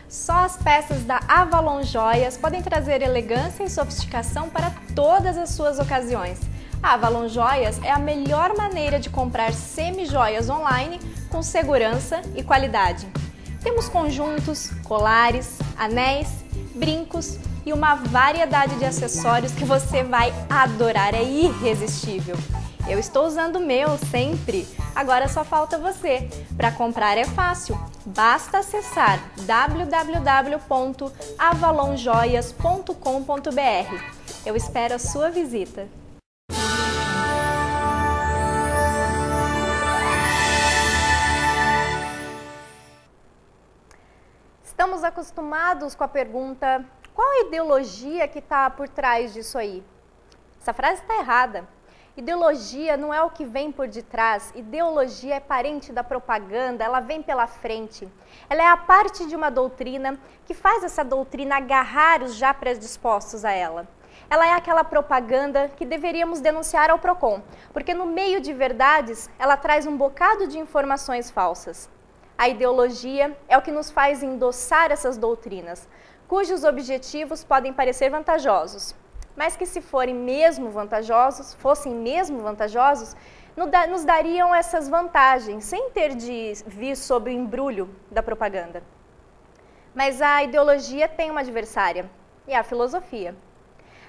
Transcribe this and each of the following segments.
Só as peças da Avalon Joias podem trazer elegância e sofisticação para todas as suas ocasiões. A Avalon Joias é a melhor maneira de comprar semi-joias online com segurança e qualidade. Temos conjuntos, colares, anéis, brincos e uma variedade de acessórios que você vai adorar, é irresistível. Eu estou usando o meu sempre, agora só falta você. Para comprar é fácil, basta acessar www.avalonjoias.com.br. Eu espero a sua visita. Estamos acostumados com a pergunta: qual a ideologia que está por trás disso aí? Essa frase está errada. Ideologia não é o que vem por detrás, ideologia é parente da propaganda, ela vem pela frente. Ela é a parte de uma doutrina que faz essa doutrina agarrar os já predispostos a ela. Ela é aquela propaganda que deveríamos denunciar ao Procon, porque no meio de verdades ela traz um bocado de informações falsas. A ideologia é o que nos faz endossar essas doutrinas, cujos objetivos podem parecer vantajosos, mas que se fossem mesmo vantajosos, nos dariam essas vantagens, sem ter de vir sob o embrulho da propaganda. Mas a ideologia tem uma adversária, e é a filosofia.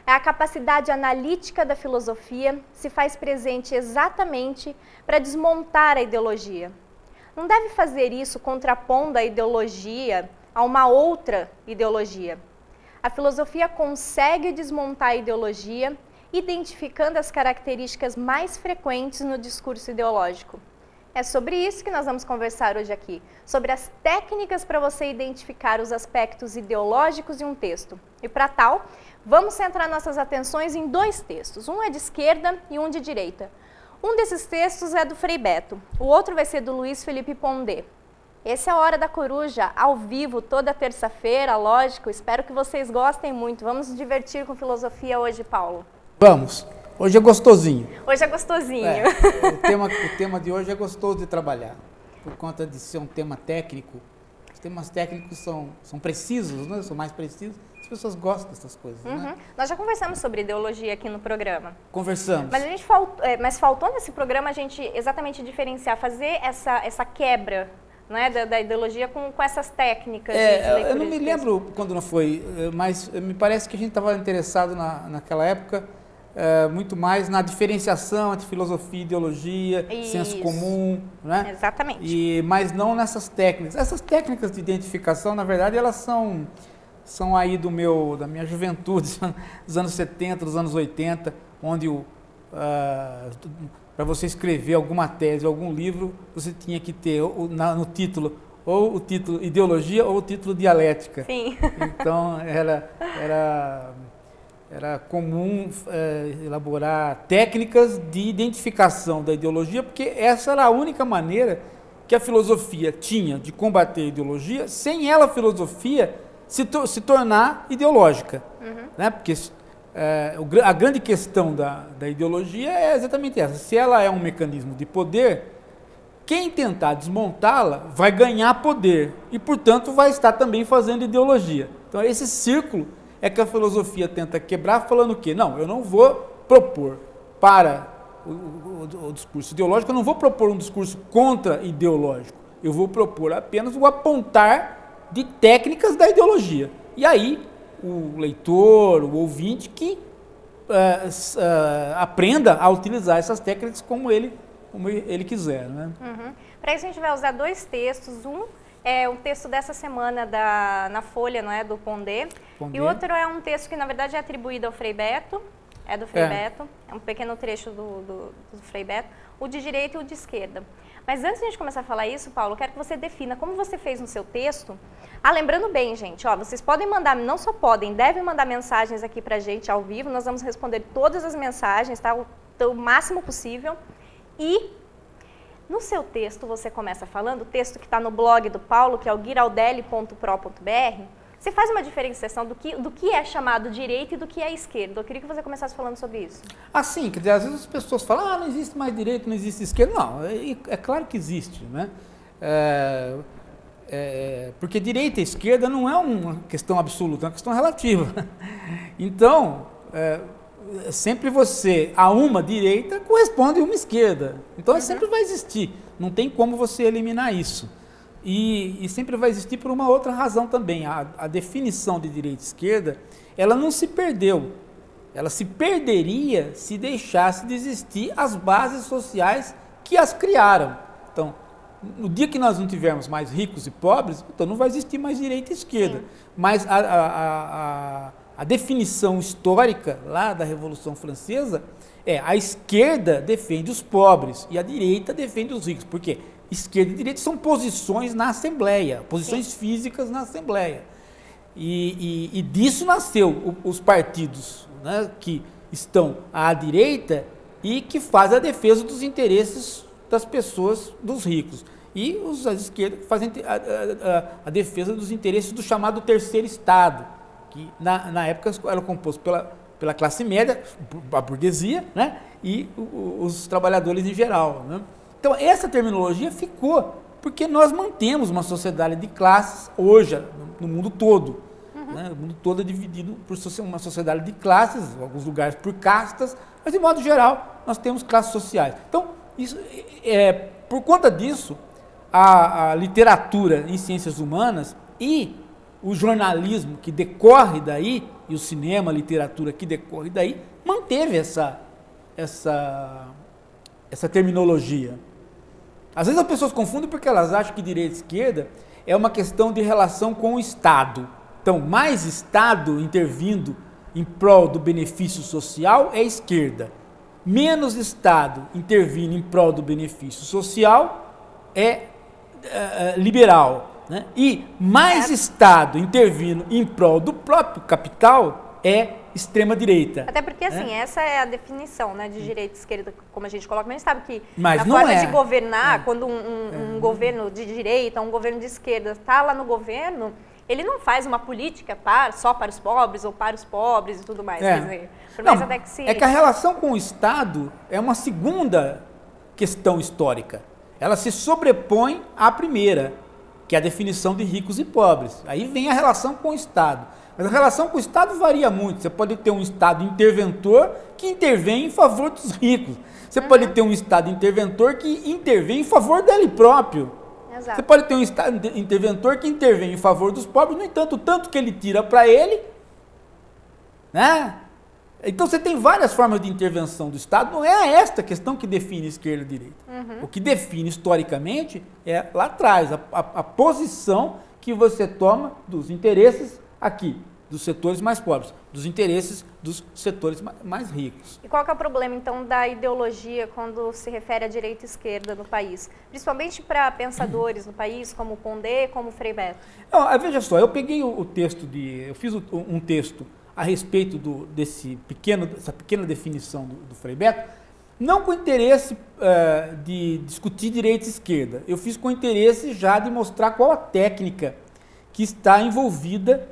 A capacidade analítica da filosofia se faz presente exatamente para desmontar a ideologia. Não deve fazer isso contrapondo a ideologia a uma outra ideologia. A filosofia consegue desmontar a ideologia, identificando as características mais frequentes no discurso ideológico. É sobre isso que nós vamos conversar hoje aqui, sobre as técnicas para você identificar os aspectos ideológicos de um texto. E para tal, vamos centrar nossas atenções em dois textos, um é de esquerda e um de direita. Um desses textos é do Frei Beto, o outro vai ser do Luiz Felipe Pondé. Esse é a Hora da Coruja, ao vivo, toda terça-feira, lógico. Espero que vocês gostem muito. Vamos nos divertir com filosofia hoje, Paulo? Vamos. Hoje é gostosinho. Hoje é gostosinho. O tema de hoje é gostoso de trabalhar, por conta de ser um tema técnico. Os temas técnicos são precisos, né? São mais precisos. As pessoas gostam dessas coisas, né? Nós já conversamos sobre ideologia aqui no programa. Conversamos. Mas faltou nesse programa a gente exatamente diferenciar, fazer essa quebra, né, da ideologia com essas técnicas. Eu não me lembro quando não foi, mas me parece que a gente estava interessado naquela época muito mais na diferenciação entre filosofia e ideologia, senso comum, né? Exatamente. Mas não nessas técnicas. Essas técnicas de identificação, na verdade, elas são aí da minha juventude, dos anos 70, dos anos 80, onde para você escrever alguma tese, algum livro, você tinha que ter no título ou o título ideologia ou o título dialética. Sim. Então era comum elaborar técnicas de identificação da ideologia, porque essa era a única maneira que a filosofia tinha de combater a ideologia, sem ela a filosofia se tornar ideológica, né? Porque a grande questão da ideologia é exatamente essa. Se ela é um mecanismo de poder, quem tentar desmontá-la vai ganhar poder e, portanto, vai estar também fazendo ideologia. Então, esse círculo é que a filosofia tenta quebrar, falando o quê? Não, eu não vou propor para o discurso ideológico, eu não vou propor um discurso contra-ideológico, eu vou propor apenas o apontar de técnicas da ideologia. E aí, o leitor, o ouvinte, que aprenda a utilizar essas técnicas como ele quiser, né? Para isso a gente vai usar dois textos. Um é um texto dessa semana na Folha, não é, do Pondé. E o outro é um texto que na verdade é atribuído ao Frei Beto. É do Frei Beto. É um pequeno trecho do Frei Beto. O de direita e o de esquerda. Mas antes de a gente começar a falar isso, Paulo, eu quero que você defina como você fez no seu texto. Lembrando bem, gente, vocês podem mandar, não só podem, devem mandar mensagens aqui pra gente ao vivo. Nós vamos responder todas as mensagens, tá? O máximo possível. E no seu texto você começa falando, o texto que está no blog do Paulo, que é o giraldelli.pro.br, você faz uma diferenciação do que é chamado direita e do que é esquerda. Eu queria que você começasse falando sobre isso. Sim, quer dizer, às vezes as pessoas falam, não existe mais direita, não existe esquerda. Não, é claro que existe, né? porque direita e esquerda não é uma questão absoluta, é uma questão relativa. Então, sempre a uma direita corresponde a uma esquerda. Então, sempre vai existir. Não tem como você eliminar isso. E sempre vai existir por uma outra razão também. A definição de direita e esquerda, ela não se perdeu. Ela se perderia se deixasse de existir as bases sociais que as criaram. Então, no dia que nós não tivermos mais ricos e pobres, então não vai existir mais direita e esquerda. Sim. Mas a definição histórica lá da Revolução Francesa a esquerda defende os pobres e a direita defende os ricos. Por quê? Esquerda e direita são posições na Assembleia, posições Sim. físicas na Assembleia. E disso nasceu os partidos, né, que estão à direita e que fazem a defesa dos interesses das pessoas, dos ricos. E os à esquerda fazem a defesa dos interesses do chamado terceiro Estado, que na época era composto pela classe média, a burguesia, né, e os trabalhadores em geral, né? Então, essa terminologia ficou, porque nós mantemos uma sociedade de classes hoje, no mundo todo. Né? O mundo todo é dividido por uma sociedade de classes, em alguns lugares por castas, mas, de modo geral, nós temos classes sociais. Então, por conta disso, a literatura em ciências humanas e o jornalismo que decorre daí, e o cinema, a literatura que decorre daí, manteve essa terminologia. Às vezes as pessoas confundem porque elas acham que direita e esquerda é uma questão de relação com o Estado. Então, mais Estado intervindo em prol do benefício social é esquerda. Menos Estado intervindo em prol do benefício social é liberal. Né? E mais Estado intervindo em prol do próprio capital é extrema-direita. Até porque, assim, essa é a definição, né, de direita e esquerda, como a gente coloca, mas a gente sabe que mas a forma de governar, quando um governo de direita, um governo de esquerda está lá no governo, ele não faz uma política só para os pobres ou para os pobres e tudo mais. Quer dizer, por mais até que é que a relação com o Estado é uma segunda questão histórica. Ela se sobrepõe à primeira, que é a definição de ricos e pobres. Aí vem a relação com o Estado. Mas a relação com o Estado varia muito. Você pode ter um Estado interventor que intervém em favor dos ricos. Você pode ter um Estado interventor que intervém em favor dele próprio. Exato. Você pode ter um Estado interventor que intervém em favor dos pobres, no entanto, tanto que ele tira para ele, né? Então você tem várias formas de intervenção do Estado, não é esta questão que define esquerda e direita. O que define historicamente é lá atrás, a posição que você toma dos interesses aqui, dos setores mais pobres, dos interesses dos setores mais ricos. E qual que é o problema, então, da ideologia quando se refere à direita e esquerda no país? Principalmente para pensadores no país, como Pondé, como Frei Betto. Não, veja só, eu peguei o texto eu fiz um texto a respeito dessa pequena definição do Frei Betto, não com interesse de discutir direita e esquerda. Eu fiz com interesse já de mostrar qual a técnica que está envolvida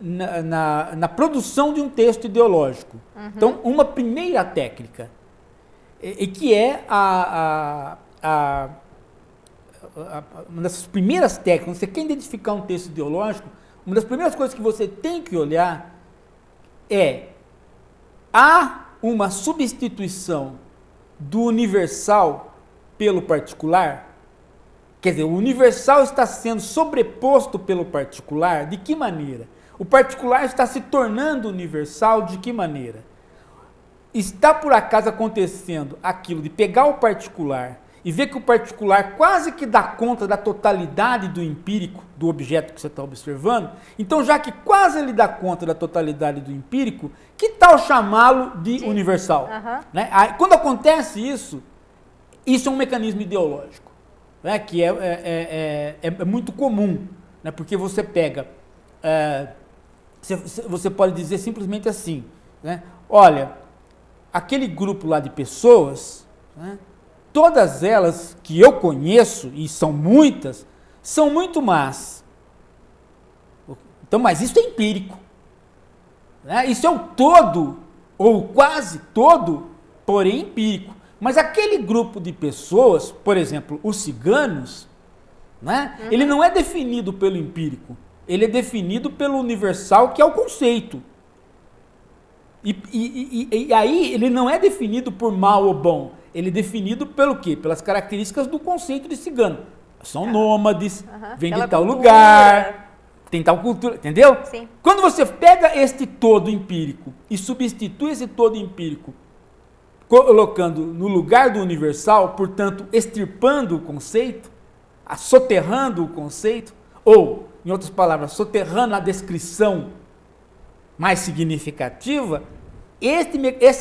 na produção de um texto ideológico. Então, uma primeira técnica, que é uma das primeiras técnicas, você quer identificar um texto ideológico, uma das primeiras coisas que você tem que olhar há uma substituição do universal pelo particular? Quer dizer, o universal está sendo sobreposto pelo particular? De que maneira? O particular está se tornando universal? De que maneira? Está por acaso acontecendo aquilo de pegar o particular e ver que o particular quase que dá conta da totalidade do empírico, do objeto que você está observando? Então, já que quase ele dá conta da totalidade do empírico, que tal chamá-lo de universal? Né? Quando acontece isso é um mecanismo ideológico, né? Que é muito comum, né? Porque você pega, você pode dizer simplesmente assim, né? Olha, aquele grupo lá de pessoas, né? Todas elas que eu conheço, e são muitas, são muito más. Então, mas isso é empírico. Né? Isso é o todo, ou quase todo, porém empírico. Mas aquele grupo de pessoas, por exemplo, os ciganos, né? Ele não é definido pelo empírico, ele é definido pelo universal, que é o conceito. E aí ele não é definido por mal ou bom, ele é definido pelo quê? Pelas características do conceito de cigano. São nômades, vêm de tal lugar, tem tal cultura, entendeu? Sim. Quando você pega este todo empírico e substitui esse todo empírico, colocando no lugar do universal, portanto, extirpando o conceito, soterrando o conceito, ou, em outras palavras, soterrando a descrição mais significativa,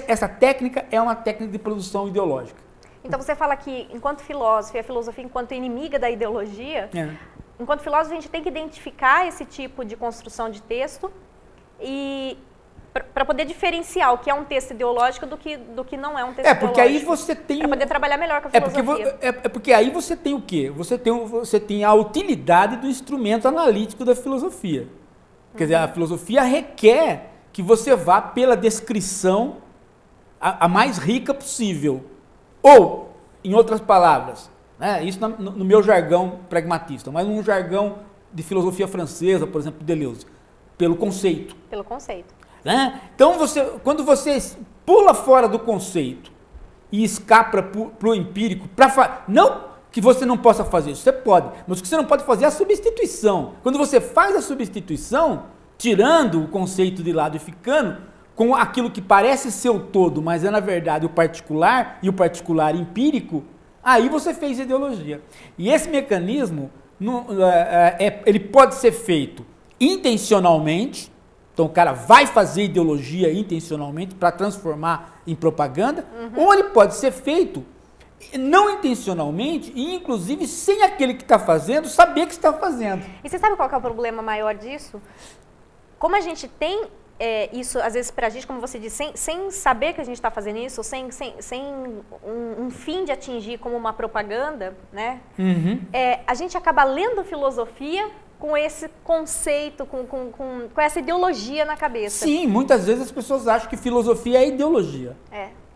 essa técnica é uma técnica de produção ideológica. Então você fala que, enquanto filósofo, e a filosofia enquanto inimiga da ideologia, enquanto filósofo a gente tem que identificar esse tipo de construção de texto e para poder diferenciar o que é um texto ideológico do que não é um texto ideológico. Porque aí você tem... Para poder trabalhar melhor com a filosofia. Porque aí você tem o quê? Você tem a utilidade do instrumento analítico da filosofia. Quer dizer, a filosofia requer que você vá pela descrição a mais rica possível. Ou, em outras palavras, né, isso no meu jargão pragmatista, mas num jargão de filosofia francesa, por exemplo, Deleuze, pelo conceito. Pelo conceito. Né? Então, quando você pula fora do conceito e escapa para o empírico, não que você não possa fazer isso, você pode, mas o que você não pode fazer é a substituição. Quando você faz a substituição, tirando o conceito de lado e ficando com aquilo que parece ser o todo, mas é na verdade o particular e o particular empírico, aí você fez ideologia. E esse mecanismo, ele pode ser feito intencionalmente, então o cara vai fazer ideologia intencionalmente para transformar em propaganda, ou ele pode ser feito não intencionalmente e inclusive sem aquele que está fazendo saber que está fazendo. E você sabe qual que é o problema maior disso? Como a gente tem isso, às vezes, para a gente, como você disse, sem saber que a gente está fazendo isso, sem um fim de atingir como uma propaganda, né? A gente acaba lendo filosofia com esse conceito, com essa ideologia na cabeça. Sim, muitas vezes as pessoas acham que filosofia é ideologia.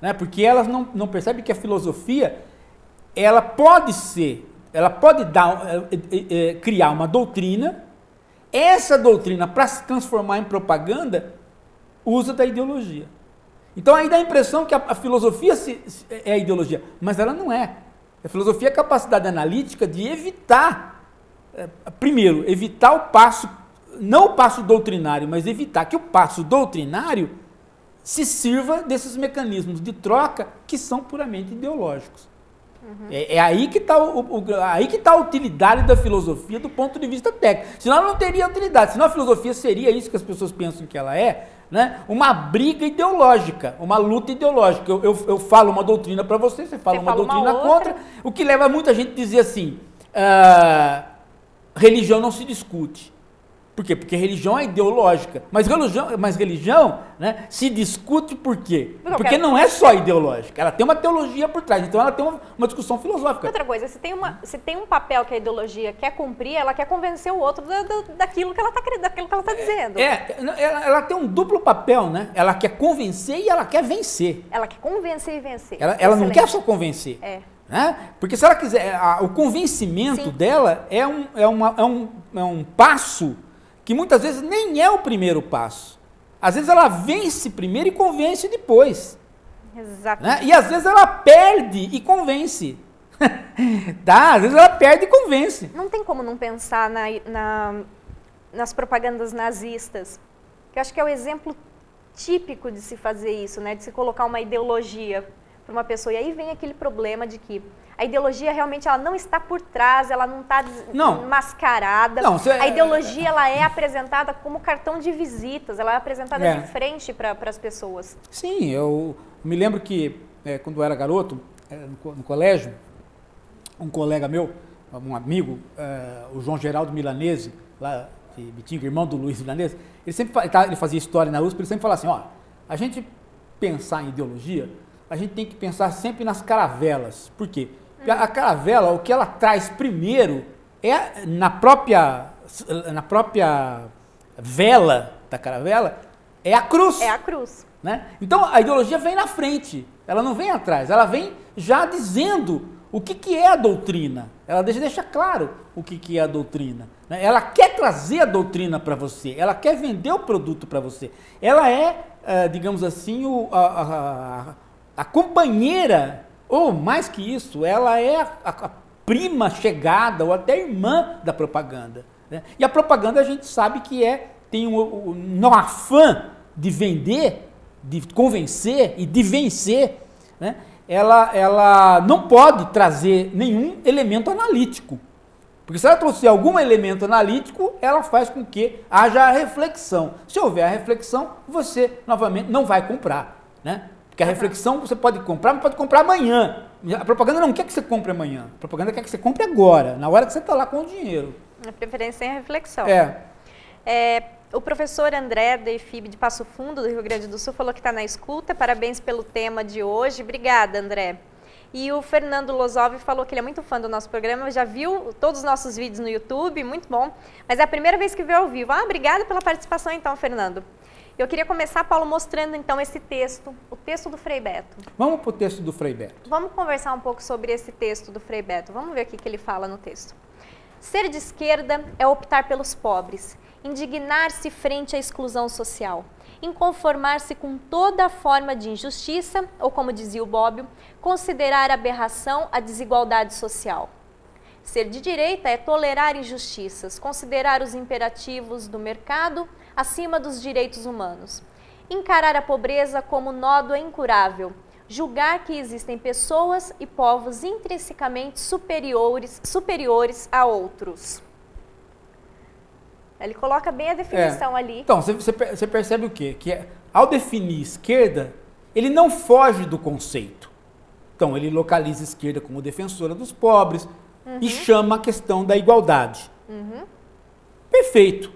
Né? Porque elas não percebem que a filosofia, ela pode criar uma doutrina. Essa doutrina, para se transformar em propaganda, usa da ideologia. Então aí dá a impressão que a filosofia é a ideologia, mas ela não é. A filosofia é a capacidade analítica de evitar, primeiro, evitar o passo, não o passo doutrinário, mas evitar que o passo doutrinário se sirva desses mecanismos de troca que são puramente ideológicos. É aí que está a utilidade da filosofia do ponto de vista técnico. Senão ela não teria utilidade. Senão a filosofia seria isso que as pessoas pensam que ela é, né? Uma briga ideológica, uma luta ideológica. Eu falo uma doutrina para você, você fala uma doutrina contra, o que leva muita gente a dizer assim, religião não se discute. Por quê? Porque religião é ideológica. Mas religião, né, se discute por quê? Porque não é só ideológica. Ela tem uma teologia por trás. Então ela tem uma discussão filosófica. Outra coisa, se tem um papel que a ideologia quer cumprir, ela quer convencer o outro daquilo que ela está dizendo. Ela tem um duplo papel, né? Ela quer convencer e ela quer vencer. Ela quer convencer e vencer. Ela não quer só convencer. Né? Porque se ela quiser, o convencimento dela é um passo que muitas vezes nem é o primeiro passo. Às vezes ela vence primeiro e convence depois. Exatamente. Né? E às vezes ela perde e convence. Tá? Às vezes ela perde e convence. Não tem como não pensar nas propagandas nazistas, que eu acho que é o exemplo típico de se fazer isso, né? De se colocar uma ideologia para uma pessoa. E aí vem aquele problema de que a ideologia realmente ela não está por trás, ela não está mascarada. A ideologia ela é apresentada como cartão de visitas, ela é apresentada de frente para as pessoas. Sim, eu me lembro que quando eu era garoto, no colégio, um colega meu, um amigo, o João Geraldo Milanese, lá de Bitinga, irmão do Luiz Milanese, ele fazia história na USP, ele sempre falava assim, ó, a gente pensar em ideologia, a gente tem que pensar sempre nas caravelas. Por quê? Porque a caravela, o que ela traz primeiro é na própria vela da caravela, é a cruz. É a cruz. Né? Então a ideologia vem na frente, ela não vem atrás, ela vem já dizendo o que é a doutrina. Ela deixa claro o que é a doutrina. Né? Ela quer trazer a doutrina para você, ela quer vender o produto para você. Ela é, digamos assim, a companheira, ou mais que isso, ela é a prima chegada, ou até irmã da propaganda. Né? E a propaganda a gente sabe que tem um afã de vender, de convencer e de vencer, né? Ela não pode trazer nenhum elemento analítico. Porque se ela trouxer algum elemento analítico, ela faz com que haja a reflexão. Se houver a reflexão, você, novamente, não vai comprar. Né? Porque a reflexão você pode comprar, mas pode comprar amanhã. A propaganda não quer que você compre amanhã. A propaganda quer que você compre agora, na hora que você está lá com o dinheiro. A preferência é a reflexão. O professor André, da EFIB de Passo Fundo, do Rio Grande do Sul, falou que está na escuta. Parabéns pelo tema de hoje. Obrigada, André. E o Fernando Lozov falou que ele é muito fã do nosso programa, já viu todos os nossos vídeos no YouTube, muito bom. Mas é a primeira vez que vê ao vivo. Obrigada pela participação então, Fernando. Eu queria começar, Paulo, mostrando então esse texto, o texto do Frei Beto. Vamos para o texto do Frei Beto. Vamos conversar um pouco sobre esse texto do Frei Beto. Vamos ver o que ele fala no texto. Ser de esquerda é optar pelos pobres, indignar-se frente à exclusão social, inconformar-se com toda forma de injustiça, ou como dizia o Bobbio, considerar aberração a desigualdade social. Ser de direita é tolerar injustiças, considerar os imperativos do mercado acima dos direitos humanos, encarar a pobreza como nódoa incurável, julgar que existem pessoas e povos intrinsecamente superiores a outros. Ele coloca bem a definição ali. Então, você percebe o quê? Que ao definir esquerda, ele não foge do conceito. Então, ele localiza a esquerda como defensora dos pobres e chama a questão da igualdade. Perfeito.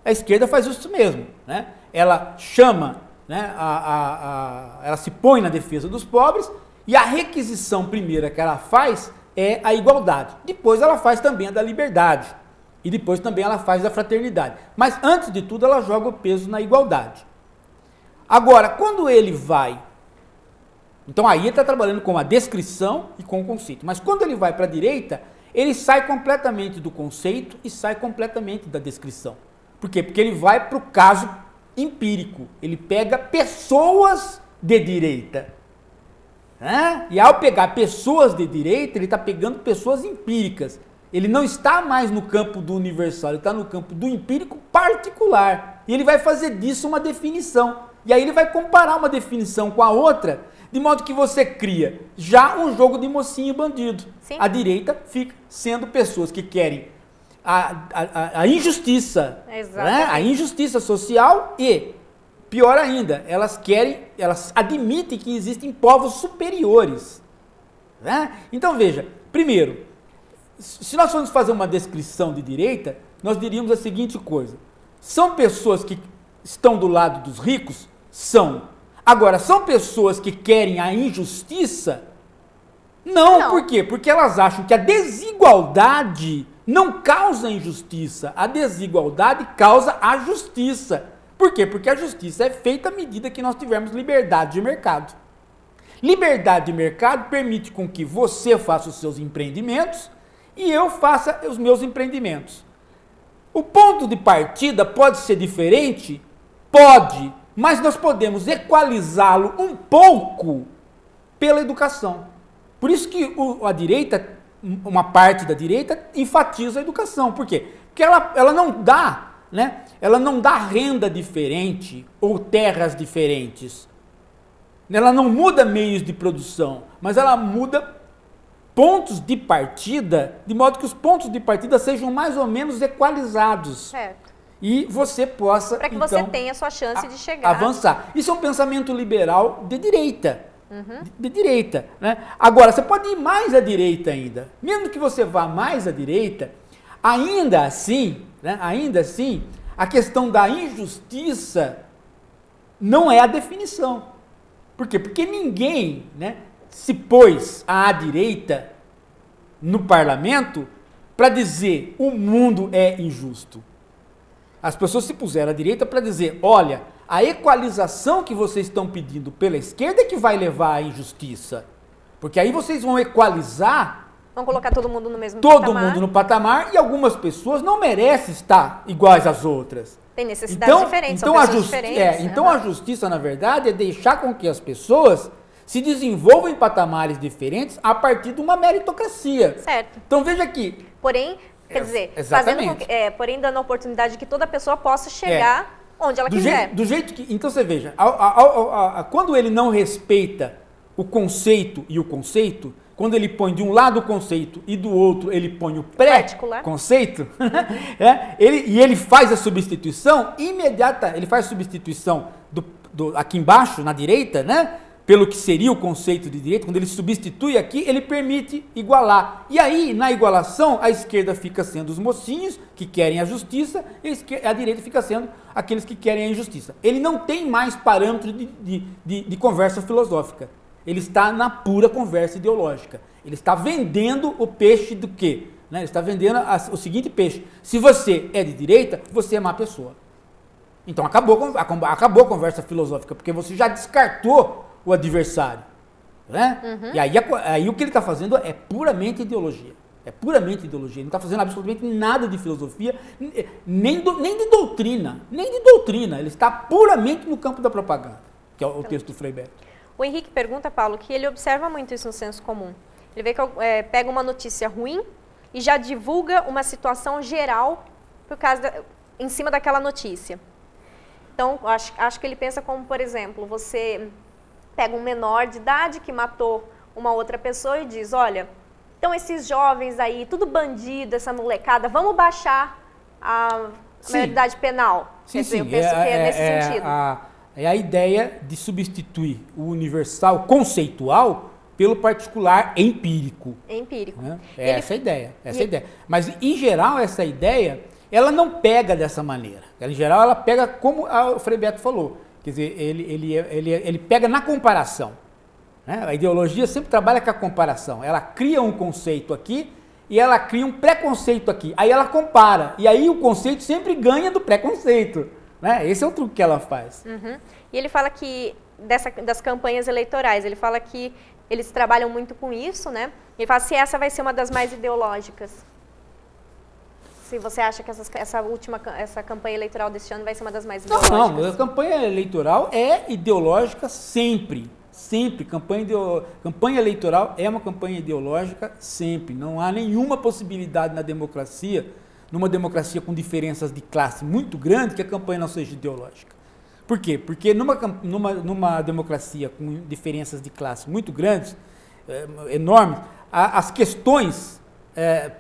A esquerda faz isso mesmo. Né? Ela chama, né, ela se põe na defesa dos pobres e a requisição primeira que ela faz é a igualdade. Depois ela faz também a da liberdade. E depois também ela faz a fraternidade. Mas antes de tudo ela joga o peso na igualdade. Agora, quando ele vai... Então aí ele está trabalhando com a descrição e com o conceito. Mas quando ele vai para a direita, ele sai completamente do conceito e sai completamente da descrição. Por quê? Porque ele vai para o caso empírico. Ele pega pessoas de direita. E ao pegar pessoas de direita, ele está pegando pessoas empíricas. Ele não está mais no campo do universal, ele está no campo do empírico particular. E ele vai fazer disso uma definição. E aí ele vai comparar uma definição com a outra, de modo que você cria já um jogo de mocinho e bandido. Sim. A direita fica sendo pessoas que querem a injustiça, né? A injustiça social e, pior ainda, elas admitem que existem povos superiores. Né? Então veja, primeiro, se nós formos fazer uma descrição de direita, nós diríamos a seguinte coisa: são pessoas que estão do lado dos ricos? São. Agora, são pessoas que querem a injustiça? Não. Por quê? Porque elas acham que a desigualdade não causa injustiça, a desigualdade causa a justiça. Por quê? Porque a justiça é feita à medida que nós tivermos liberdade de mercado. Liberdade de mercado permite com que você faça os seus empreendimentos e eu faça os meus empreendimentos. O ponto de partida pode ser diferente? Pode, mas nós podemos equalizá-lo um pouco pela educação. Por isso que a direita, uma parte da direita, enfatiza a educação. Por quê? Porque ela não dá, né? Ela não dá renda diferente ou terras diferentes. Ela não muda meios de produção, mas ela muda pontos de partida, de modo que os pontos de partida sejam mais ou menos equalizados. Certo. E você possa, para que então, você tenha a sua chance de chegar. Avançar. Isso é um pensamento liberal de direita. De direita. Né? Agora, você pode ir mais à direita ainda. Mesmo que você vá mais à direita, ainda assim, a questão da injustiça não é a definição. Por quê? Porque ninguém, né, se pôs à direita no parlamento para dizer o mundo é injusto. As pessoas se puseram à direita para dizer, olha, a equalização que vocês estão pedindo pela esquerda é que vai levar à injustiça. Porque aí vocês vão equalizar... Vão colocar todo mundo no mesmo patamar. patamar. Todo mundo no patamar, e algumas pessoas não merecem estar iguais às outras. Tem necessidades diferentes, então são pessoas diferentes. Então a justiça, na verdade, é deixar com que as pessoas se desenvolvam em patamares diferentes a partir de uma meritocracia. Certo. Então veja aqui. Porém, quer dizer, exatamente. porém dando a oportunidade de que toda pessoa possa chegar onde ela quiser. Do jeito que... Então você veja, quando ele não respeita o conceito e o conceito, quando ele põe de um lado o conceito e do outro ele põe o pré-conceito, e ele faz a substituição imediata, ele faz a substituição aqui embaixo, na direita, né? Pelo que seria o conceito de direita, quando ele substitui aqui, ele permite igualar. E aí, na igualação, a esquerda fica sendo os mocinhos, que querem a justiça, e a direita fica sendo aqueles que querem a injustiça. Ele não tem mais parâmetro de conversa filosófica. Ele está na pura conversa ideológica. Ele está vendendo o peixe do quê? Né? Ele está vendendo o seguinte peixe. Se você é de direita, você é má pessoa. Então acabou a conversa filosófica, porque você já descartou o adversário. Né? Uhum. E aí o que ele está fazendo é puramente ideologia. É puramente ideologia. Ele não está fazendo absolutamente nada de filosofia, nem de doutrina. Nem de doutrina. Ele está puramente no campo da propaganda, que é o texto do Frei Beto. O Henrique pergunta, Paulo, que ele observa muito isso no senso comum. Ele vê que pega uma notícia ruim e já divulga uma situação geral em cima daquela notícia. Então, acho que ele pensa como, por exemplo, você pega um menor de idade que matou uma outra pessoa e diz, olha, então esses jovens aí, tudo bandido, essa molecada, vamos baixar a maioridade penal. Sim, eu penso que é nesse sentido. É a ideia de substituir o universal conceitual pelo particular empírico. Empírico. Né? Essa é a ideia. Mas, em geral, essa ideia, ela não pega dessa maneira. Em geral, ela pega como o Frei Beto falou. Quer dizer, ele pega na comparação. Né? A ideologia sempre trabalha com a comparação. Ela cria um conceito aqui e ela cria um preconceito aqui. Aí ela compara. E aí o conceito sempre ganha do preconceito. Né? Esse é o truque que ela faz. Uhum. E ele fala que, das campanhas eleitorais, ele fala que eles trabalham muito com isso, né? Ele fala se essa vai ser uma das mais ideológicas. Se você acha que essa campanha eleitoral deste ano vai ser uma das mais ideológicas. Não, a campanha eleitoral é ideológica sempre. Sempre. Campanha eleitoral é uma campanha ideológica sempre. Não há nenhuma possibilidade na democracia, numa democracia com diferenças de classe muito grandes, que a campanha não seja ideológica. Por quê? Porque numa democracia com diferenças de classe muito grandes, enormes, as questões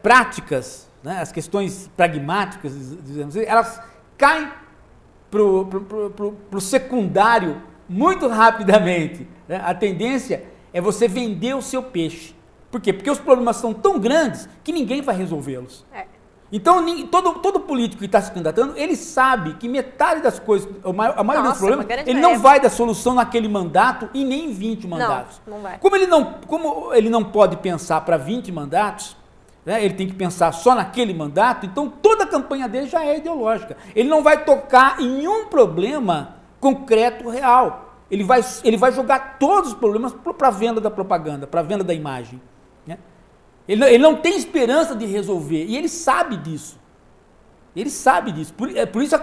práticas, né, as questões pragmáticas, dizemos assim, elas caem para o secundário muito rapidamente. Né? A tendência é você vender o seu peixe. Por quê? Porque os problemas são tão grandes que ninguém vai resolvê-los. Então, todo político que está se candidatando, ele sabe que metade das coisas, a maioria dos problemas, ele não vai dar solução naquele mandato e nem em 20 mandatos. Não vai. Como ele não pode pensar para 20 mandatos, né, ele tem que pensar só naquele mandato, então toda a campanha dele já é ideológica. Ele não vai tocar em um problema concreto, real. Ele vai jogar todos os problemas para a venda da propaganda, para a venda da imagem. Né? Ele não tem esperança de resolver, e ele sabe disso. Ele sabe disso. Por isso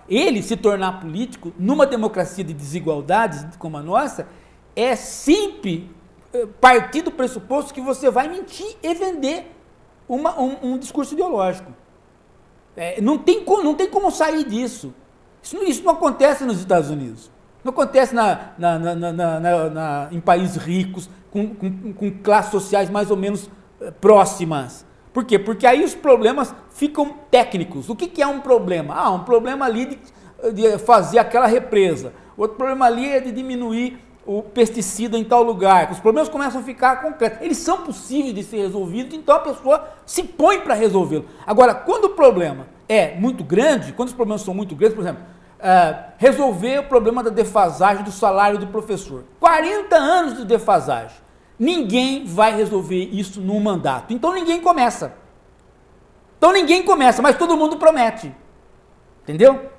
ele se tornar político numa democracia de desigualdades como a nossa é sempre partir do pressuposto que você vai mentir e vender um discurso ideológico. Não tem como sair disso. Isso não acontece nos Estados Unidos. Não acontece em países ricos, com classes sociais mais ou menos próximas. Por quê? Porque aí os problemas ficam técnicos. O que é um problema? Um problema ali de fazer aquela represa. Outro problema ali é de diminuir o pesticida em tal lugar. Os problemas começam a ficar concretos. Eles são possíveis de ser resolvidos, então a pessoa se põe para resolvê-lo. Agora, quando o problema é muito grande, quando os problemas são muito grandes, por exemplo, resolver o problema da defasagem do salário do professor. 40 anos de defasagem. Ninguém vai resolver isso num mandato. Então ninguém começa. Mas todo mundo promete. Entendeu?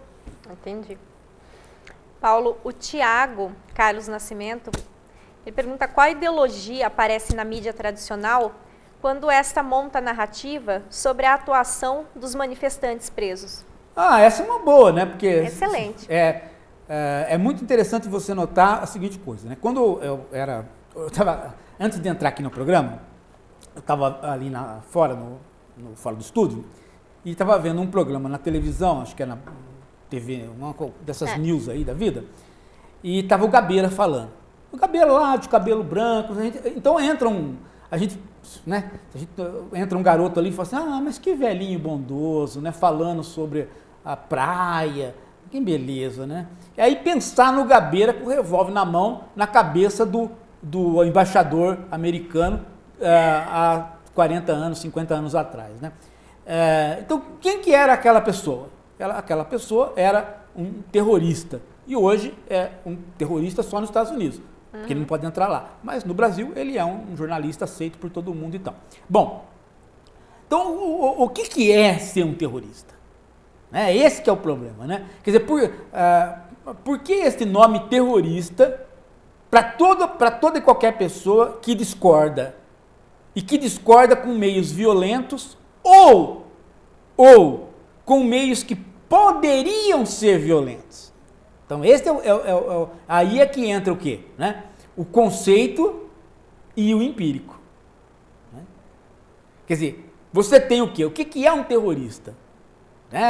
Entendi. Paulo, o Tiago Carlos Nascimento, Ele pergunta qual ideologia aparece na mídia tradicional quando esta monta a narrativa sobre a atuação dos manifestantes presos. Essa é uma boa, né? Porque excelente. É muito interessante você notar a seguinte coisa, né? Quando eu estava, antes de entrar aqui no programa, eu estava ali fora do estúdio e estava vendo um programa na televisão, acho que era na TV, uma dessas news aí da vida, e estava o Gabeira falando. O Gabeira lá, de cabelo branco, então entra um garoto ali e fala assim, mas que velhinho bondoso, né? Falando sobre a praia, que beleza, né? E aí pensar no Gabeira com o revólver na mão, na cabeça do embaixador americano há 40 anos, 50 anos atrás, né? Então, quem que era aquela pessoa? Aquela pessoa era um terrorista. E hoje é um terrorista só nos Estados Unidos, porque ele não pode entrar lá. Mas no Brasil ele é um jornalista aceito por todo mundo e tal. Bom, então o que é ser um terrorista? Esse que é o problema, né? Quer dizer, por que esse nome terrorista para toda e qualquer pessoa que discorda? E que discorda com meios violentos ou com meios que poderiam ser violentos. Então, esse aí é que entra o quê? Né? O conceito e o empírico. Né? Quer dizer, você tem o quê? O que é um terrorista?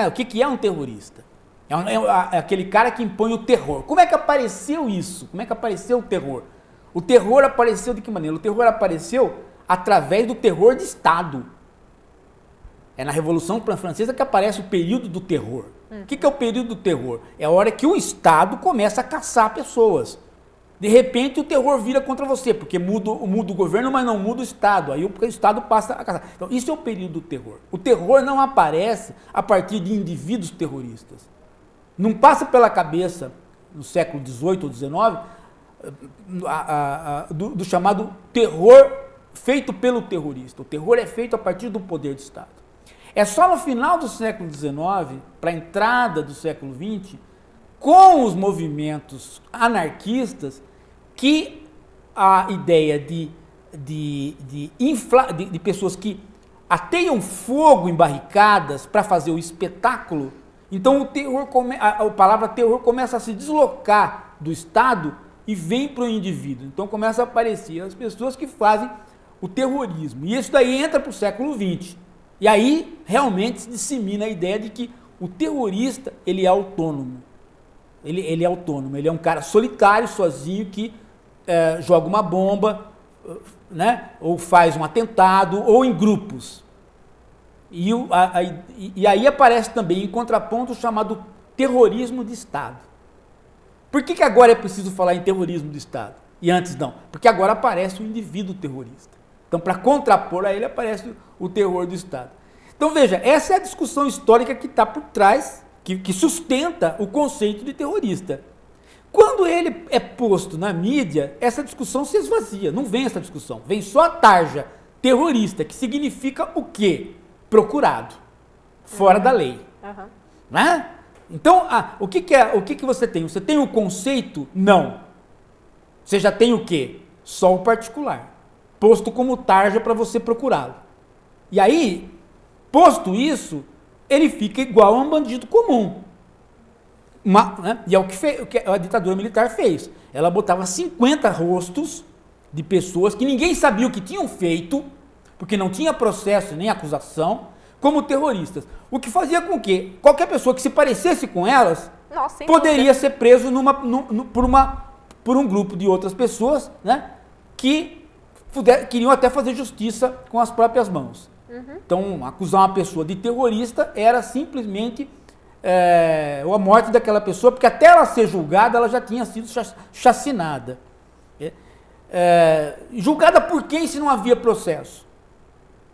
O que é um terrorista? É aquele cara que impõe o terror. Como é que apareceu isso? Como é que apareceu o terror? O terror apareceu de que maneira? O terror apareceu através do terror de Estado. É na Revolução Francesa que aparece o período do terror. O que é o período do terror? É a hora que o Estado começa a caçar pessoas. De repente o terror vira contra você, porque muda o governo, mas não muda o Estado. Aí o Estado passa a caçar. Então isso é o período do terror. O terror não aparece a partir de indivíduos terroristas. Não passa pela cabeça, no século XVIII ou XIX, do chamado terror feito pelo terrorista. O terror é feito a partir do poder do Estado. É só no final do século XIX, para a entrada do século XX, com os movimentos anarquistas, que a ideia de pessoas que ateiam fogo em barricadas para fazer o espetáculo, então a palavra terror começa a se deslocar do Estado e vem para o indivíduo. Então começa a aparecer as pessoas que fazem o terrorismo. E isso daí entra para o século XX. E aí realmente se dissemina a ideia de que o terrorista ele é autônomo. Ele é autônomo, ele é um cara solitário, sozinho, que joga uma bomba, né? Ou faz um atentado, ou em grupos. E aí aparece também em contraponto o chamado terrorismo de Estado. Por que agora é preciso falar em terrorismo de Estado? E antes não? Porque agora aparece o indivíduo terrorista. Então, para contrapor a ele, aparece o terror do Estado. Então, veja, essa é a discussão histórica que está por trás, que sustenta o conceito de terrorista. Quando ele é posto na mídia, essa discussão se esvazia, não vem essa discussão. Vem só a tarja terrorista, que significa o quê? Procurado, fora da lei. Né? Então, o que você tem? Você tem o conceito? Não. Você já tem o quê? Só o particular, posto como tarja para você procurá-lo. E aí, posto isso, ele fica igual a um bandido comum. Né? E é o que a ditadura militar fez. Ela botava 50 rostos de pessoas que ninguém sabia o que tinham feito, porque não tinha processo nem acusação, como terroristas. O que fazia com que qualquer pessoa que se parecesse com elas poderia ser preso por um grupo de outras pessoas, né, que queriam até fazer justiça com as próprias mãos. Então, acusar uma pessoa de terrorista era simplesmente a morte daquela pessoa, porque até ela ser julgada, ela já tinha sido chacinada. Julgada por quem se não havia processo?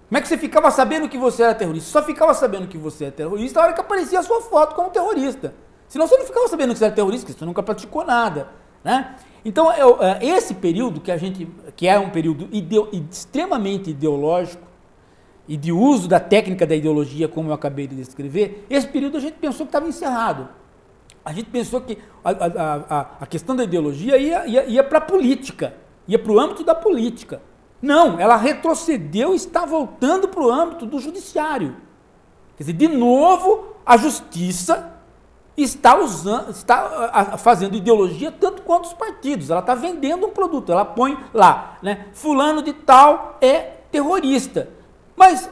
Como é que você ficava sabendo que você era terrorista? Só ficava sabendo que você era terrorista na hora que aparecia a sua foto como terrorista. Senão você não ficava sabendo que você era terrorista, porque você nunca praticou nada. Né? Então, esse período, que é um período extremamente ideológico, e de uso da técnica da ideologia, como eu acabei de descrever, esse período a gente pensou que estava encerrado. A gente pensou que a questão da ideologia ia para a política, ia para o âmbito da política. Não, ela retrocedeu e está voltando para o âmbito do judiciário. Quer dizer, de novo, a justiça está fazendo ideologia tanto quanto os partidos. Ela está vendendo um produto, ela põe lá, né? Fulano de tal é terrorista. Mas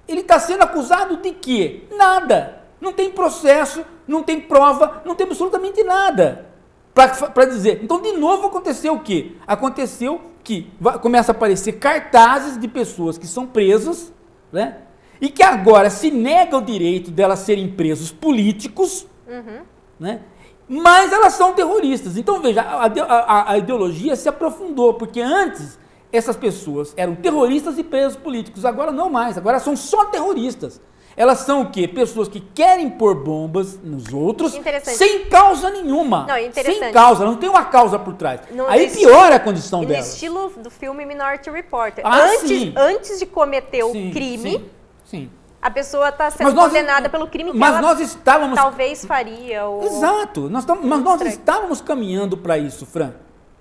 ele está sendo acusado de quê? Nada. Não tem processo, não tem prova, não tem absolutamente nada para dizer. Então, de novo, aconteceu o quê? Aconteceu que começa a aparecer cartazes de pessoas que são presas, né? E que agora se nega o direito delas serem presos políticos, né? Mas elas são terroristas. Então, veja, a ideologia se aprofundou, porque antes essas pessoas eram terroristas e presos políticos, agora não mais, agora são só terroristas. Elas são o quê? Pessoas que querem pôr bombas nos outros sem causa nenhuma. Não, sem causa, não tem uma causa por trás. No Aí piora a condição no delas. No estilo do filme Minority Report. Sim. Antes de cometer o crime, sim. A pessoa está sendo condenada pelo crime que ela talvez faria. Ou... Exato. Mas nós estávamos caminhando para isso, Fran.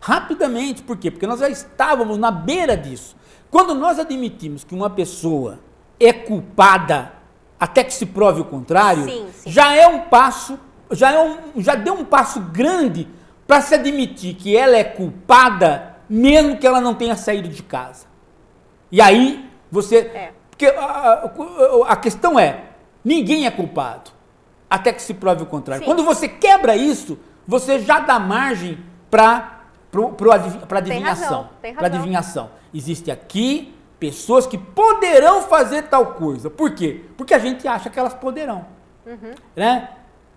Rapidamente. Por quê? Porque nós já estávamos na beira disso. Quando nós admitimos que uma pessoa é culpada até que se prove o contrário, já é um passo, já deu um passo grande para se admitir que ela é culpada, mesmo que ela não tenha saído de casa. E aí você... Porque a questão é, ninguém é culpado, até que se prove o contrário. Quando você quebra isso, você já dá margem para adivinhação. Para adivinhação. Existe aqui pessoas que poderão fazer tal coisa. Por quê? Porque a gente acha que elas poderão. Né?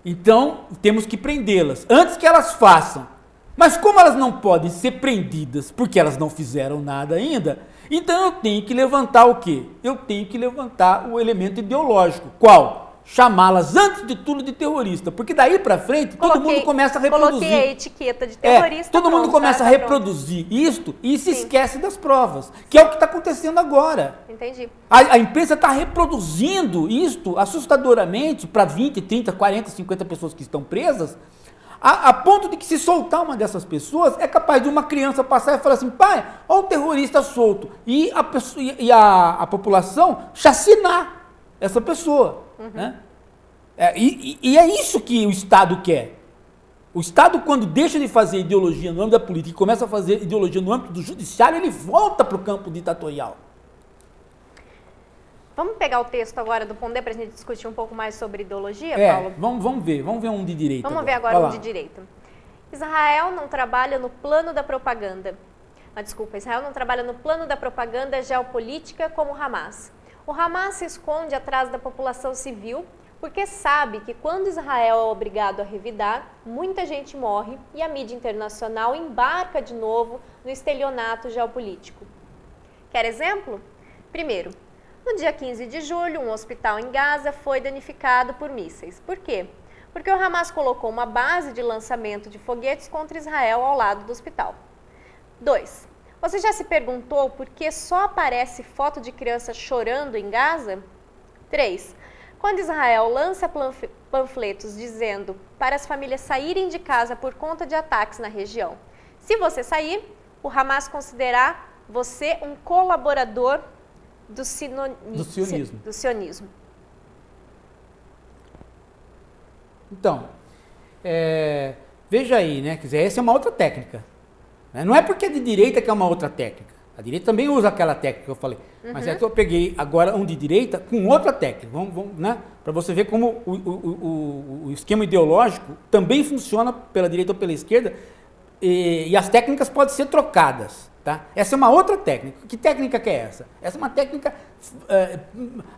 Então, temos que prendê-las antes que elas façam. Mas como elas não podem ser prendidas porque elas não fizeram nada ainda, então eu tenho que levantar o quê? Eu tenho que levantar o elemento ideológico. Qual? Chamá-las, antes de tudo, de terrorista. Porque daí pra frente, todo mundo começa a reproduzir. Coloquei a etiqueta de terrorista. Todo mundo começa a reproduzir isto e se esquece das provas. Que é o que está acontecendo agora. Entendi. A imprensa está reproduzindo isto assustadoramente para 20, 30, 40, 50 pessoas que estão presas, a ponto de que, se soltar uma dessas pessoas, é capaz de uma criança passar e falar assim: pai, olha o terrorista solto. E a população chacinar essa pessoa. Né? E é isso que o Estado quer. O Estado, quando deixa de fazer ideologia no âmbito da política e começa a fazer ideologia no âmbito do judiciário, ele volta para o campo ditatorial. Vamos pegar o texto agora do Pondé para a gente discutir um pouco mais sobre ideologia, Paulo? Vamos ver um de direita. Vamos ver agora um de direita. Israel não trabalha no plano da propaganda. Israel não trabalha no plano da propaganda geopolítica como o Hamas. O Hamas se esconde atrás da população civil porque sabe que quando Israel é obrigado a revidar, muita gente morre e a mídia internacional embarca de novo no estelionato geopolítico. Quer exemplo? Primeiro, no dia 15 de julho, um hospital em Gaza foi danificado por mísseis. Por quê? Porque o Hamas colocou uma base de lançamento de foguetes contra Israel ao lado do hospital. 2. Você já se perguntou por que só aparece foto de criança chorando em Gaza? 3. Quando Israel lança panfletos dizendo para as famílias saírem de casa por conta de ataques na região, se você sair, o Hamas considerará você um colaborador do sionismo. Então, veja aí, né? Quer dizer, essa é uma outra técnica. Né? Não é porque é de direita que é uma outra técnica. A direita também usa aquela técnica que eu falei. Mas é que eu peguei agora um de direita com outra técnica. Vamos, né? Para você ver como o esquema ideológico também funciona pela direita ou pela esquerda, e as técnicas podem ser trocadas. Tá? Essa é uma outra técnica. Que técnica que é essa? Essa é uma técnica,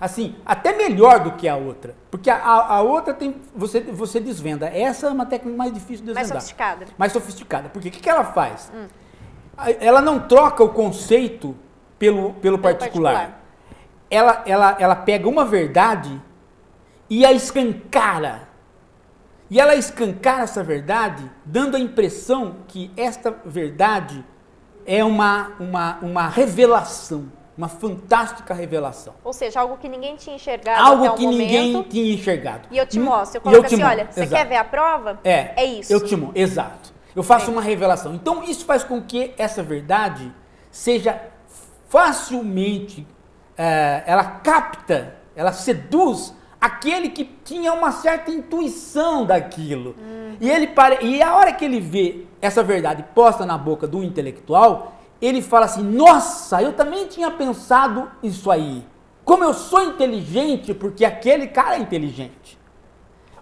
assim, até melhor do que a outra. Porque a outra tem, você desvenda. Essa é uma técnica mais difícil de desvendar. Mais sofisticada. Porque o que ela faz? Ela não troca o conceito pelo particular. Ela pega uma verdade e a escancara. E ela escancara essa verdade, dando a impressão que esta verdade é uma revelação, uma fantástica revelação. Ou seja, algo que ninguém tinha enxergado até o momento. Algo que ninguém tinha enxergado. E eu te mostro. Eu coloco assim, olha, você quer ver a prova? É isso. Exato. Eu faço uma revelação. Então, isso faz com que essa verdade seja facilmente, ela capta, ela seduz aquele que tinha uma certa intuição daquilo. E a hora que ele vê essa verdade posta na boca do intelectual, ele fala assim, nossa, eu também tinha pensado isso aí. Como eu sou inteligente, porque aquele cara é inteligente.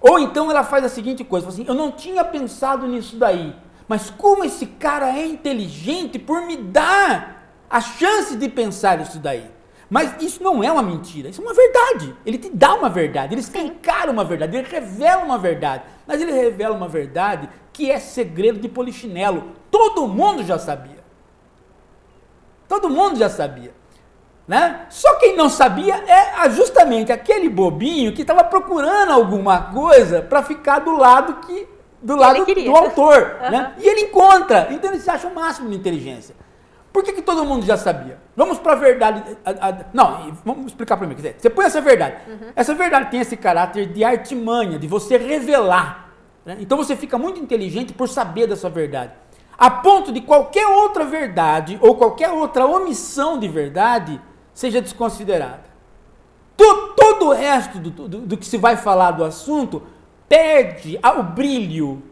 Ou então ela faz a seguinte coisa, assim, eu não tinha pensado nisso daí, mas como esse cara é inteligente por me dar a chance de pensar isso daí. Mas isso não é uma mentira, isso é uma verdade. Ele te dá uma verdade, ele escancara uma verdade, ele revela uma verdade. Mas ele revela uma verdade que é segredo de polichinelo. Todo mundo já sabia. Todo mundo já sabia. Né? Só quem não sabia é justamente aquele bobinho que estava procurando alguma coisa para ficar do lado do autor. Né? E ele encontra. Então ele se acha o máximo de inteligência. Por que todo mundo já sabia? Vamos para a verdade. Não, vamos explicar para mim. Você põe essa verdade. Essa verdade tem esse caráter de artimanha, de você revelar. Né? Então você fica muito inteligente por saber dessa verdade. A ponto de qualquer outra verdade ou qualquer outra omissão de verdade seja desconsiderada. Todo o resto do que se vai falar do assunto perde o brilho,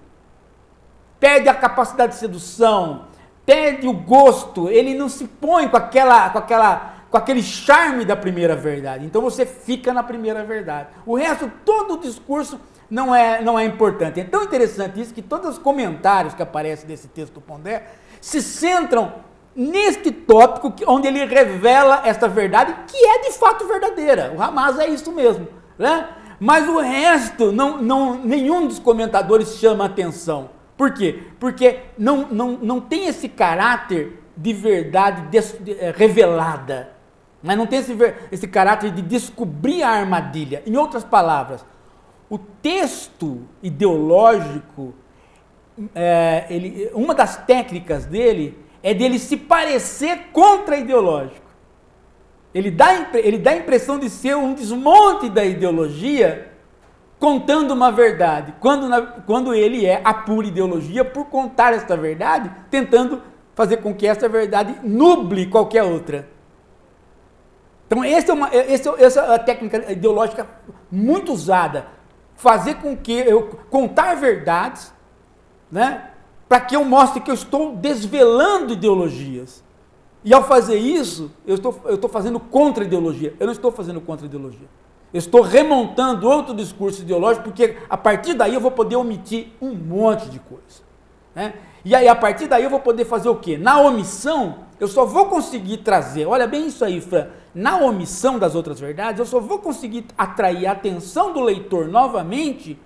perde a capacidade de sedução, perde o gosto, ele não se põe com aquele charme da primeira verdade. Então você fica na primeira verdade. O resto, todo o discurso não é importante. É tão interessante isso que todos os comentários que aparecem desse texto do Pondé se centram neste tópico onde ele revela esta verdade, que é de fato verdadeira. O Hamas é isso mesmo. Né? Mas o resto, nenhum dos comentadores chama atenção. Por quê? Porque não tem esse caráter de verdade revelada. Mas não tem esse caráter de descobrir a armadilha. Em outras palavras, o texto ideológico, uma das técnicas dele é dele se parecer contra-ideológico. Ele dá a impressão de ser um desmonte da ideologia, contando uma verdade, quando ele é a pura ideologia por contar esta verdade, tentando fazer com que essa verdade nuble qualquer outra. Então essa é a técnica ideológica muito usada, fazer com que eu contar verdades, né, para que eu mostre que eu estou desvelando ideologias. E ao fazer isso, eu estou fazendo contra-ideologia. Eu não estou fazendo contra-ideologia. Eu estou remontando outro discurso ideológico, porque a partir daí eu vou poder omitir um monte de coisa. Né? E aí, a partir daí, eu vou poder fazer o quê? Na omissão, eu só vou conseguir trazer, olha bem isso aí, Fran, na omissão das outras verdades, eu só vou conseguir atrair a atenção do leitor novamente,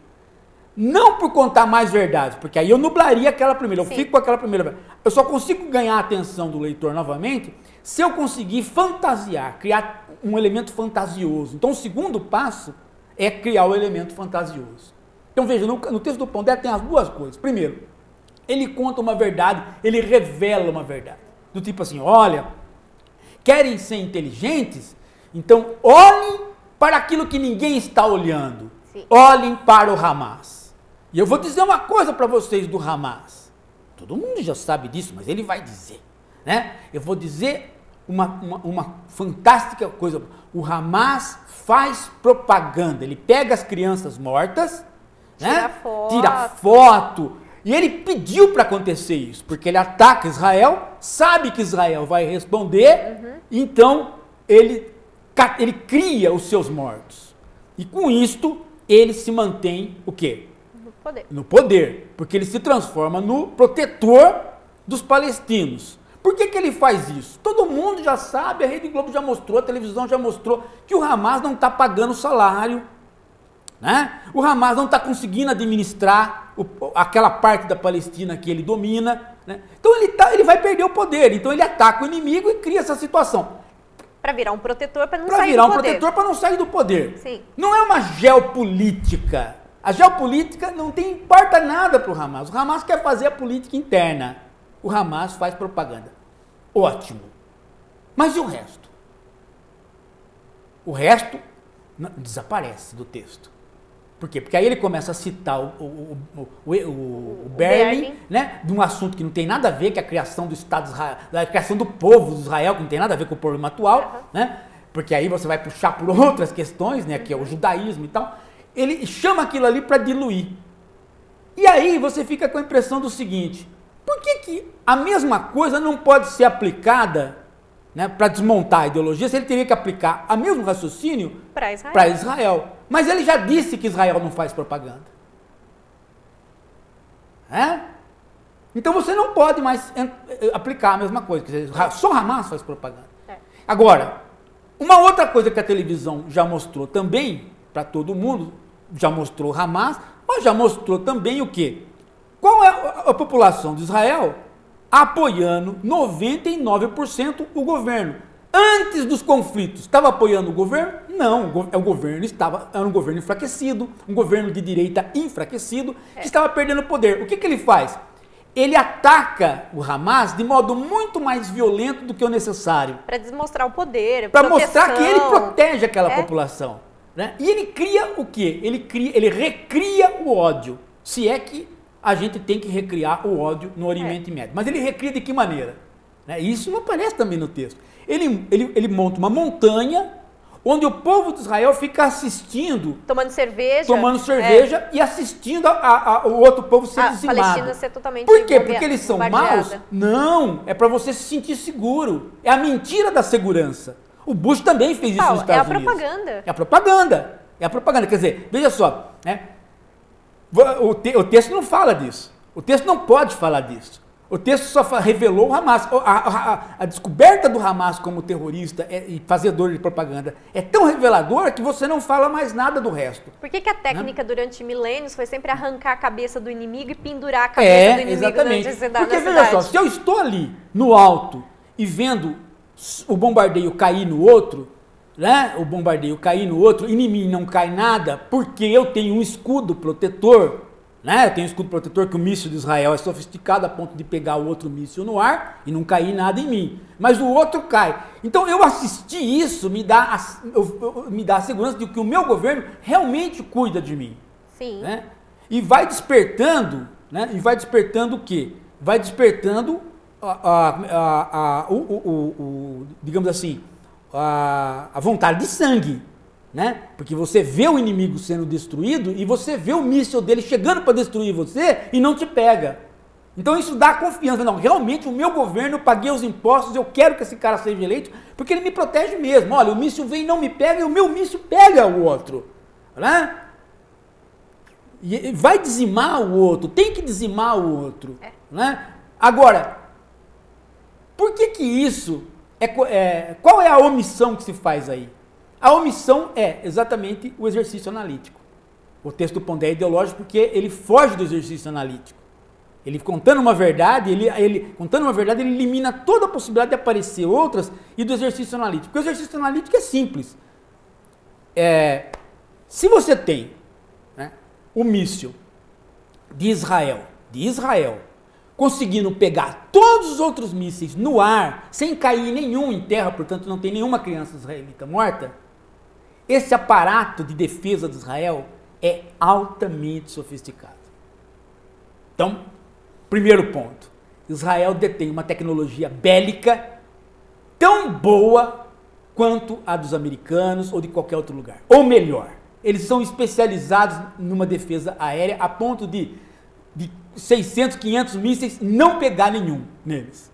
não por contar mais verdades, porque aí eu nublaria aquela primeira, eu fico com aquela primeira. Eu só consigo ganhar a atenção do leitor novamente se eu conseguir fantasiar, criar um elemento fantasioso. Então o segundo passo é criar o elemento fantasioso. Então veja, no texto do Pondé tem as duas coisas. Primeiro, ele conta uma verdade, ele revela uma verdade. Do tipo assim, olha, querem ser inteligentes? Então olhem para aquilo que ninguém está olhando. Sim. Olhem para o Hamas. E eu vou dizer uma coisa para vocês do Hamas. Todo mundo já sabe disso, mas ele vai dizer. Né? Eu vou dizer uma fantástica coisa. O Hamas faz propaganda. Ele pega as crianças mortas, tira foto. E ele pediu para acontecer isso, porque ele ataca Israel, sabe que Israel vai responder, então ele cria os seus mortos. E com isto, ele se mantém o quê? No poder, porque ele se transforma no protetor dos palestinos. Por que ele faz isso? Todo mundo já sabe, a Rede Globo já mostrou, a televisão já mostrou que o Hamas não está pagando salário, né? O Hamas não está conseguindo administrar aquela parte da Palestina que ele domina, né? Então ele vai perder o poder, então ele ataca o inimigo e cria essa situação. Para virar um protetor para não sair do poder. Para virar um protetor para não sair do poder. Sim. Não é uma geopolítica. A geopolítica não importa nada para o Hamas. O Hamas quer fazer a política interna. O Hamas faz propaganda. Ótimo. Mas e o resto? O resto desaparece do texto. Por quê? Porque aí ele começa a citar o Berlin, né, de um assunto que não tem nada a ver, que é a criação do Estado de Israel, a criação do povo de Israel, que não tem nada a ver com o problema atual, né? Porque aí você vai puxar por outras questões, né, que é o judaísmo e tal. Ele chama aquilo ali para diluir. E aí você fica com a impressão do seguinte: por que a mesma coisa não pode ser aplicada, né, para desmontar a ideologia, se ele teria que aplicar o mesmo raciocínio para Israel? Mas ele já disse que Israel não faz propaganda. Então você não pode mais aplicar a mesma coisa. Quer dizer, só Hamas faz propaganda. Agora, uma outra coisa que a televisão já mostrou também, para todo mundo, já mostrou Hamas, mas já mostrou também o quê? Qual é a população de Israel apoiando 99% o governo? Antes dos conflitos, estava apoiando o governo? Não, o governo era um governo enfraquecido, um governo de direita enfraquecido, que estava perdendo poder. O que ele faz? Ele ataca o Hamas de modo muito mais violento do que o necessário. Para demonstrar o poder, para mostrar que ele protege aquela população. Né? E ele cria o quê? Ele recria o ódio, se é que a gente tem que recriar o ódio no Oriente Médio. Mas ele recria de que maneira? Né? Isso não aparece também no texto. Ele monta uma montanha onde o povo de Israel fica assistindo. Tomando cerveja e assistindo o outro povo ser dizimado. A Palestina ser totalmente Por quê? Porque eles são maus? Não, é para você se sentir seguro. É a mentira da segurança. O Bush também fez isso nos Estados Unidos. É a propaganda. É a propaganda. Quer dizer, veja só, né? O texto não fala disso. O texto não pode falar disso. O texto só revelou o Hamas. A descoberta do Hamas como terrorista e fazedor de propaganda é tão reveladora que você não fala mais nada do resto. Por que a técnica durante milênios foi sempre arrancar a cabeça do inimigo e pendurar a cabeça do inimigo exatamente. Porque veja só, se eu estou ali no alto e vendo o bombardeio cair no outro, né? O bombardeio cair no outro, e em mim não cai nada, porque eu tenho um escudo protetor, né? Eu tenho um escudo protetor que o míssil de Israel é sofisticado a ponto de pegar o outro míssil no ar e não cair nada em mim. Mas o outro cai. Então eu assistir isso me dá a segurança de que o meu governo realmente cuida de mim. Sim. Né? E vai despertando, né? E vai despertando o quê? Vai despertando digamos assim, a vontade de sangue, né? Porque você vê o inimigo sendo destruído e você vê o míssil dele chegando para destruir você e não te pega. Então isso dá confiança. Não, realmente o meu governo, eu paguei os impostos, eu quero que esse cara seja eleito, porque ele me protege mesmo. Olha, o míssil vem e não me pega e o meu míssil pega o outro, né? E vai dizimar o outro, tem que dizimar o outro, né? Agora, por que isso qual é a omissão que se faz aí? A omissão é exatamente o exercício analítico. O texto do Pondé é ideológico porque ele foge do exercício analítico. Ele contando uma verdade, ele elimina toda a possibilidade de aparecer outras e do exercício analítico. Porque o exercício analítico é simples. Se você tem, né, o míssil de Israel, conseguindo pegar todos os outros mísseis no ar, sem cair nenhum em terra, portanto não tem nenhuma criança israelita morta, esse aparato de defesa de Israel é altamente sofisticado. Então, primeiro ponto, Israel detém uma tecnologia bélica tão boa quanto a dos americanos ou de qualquer outro lugar, ou melhor, eles são especializados numa defesa aérea a ponto de 600, 500 mísseis não pegar nenhum neles.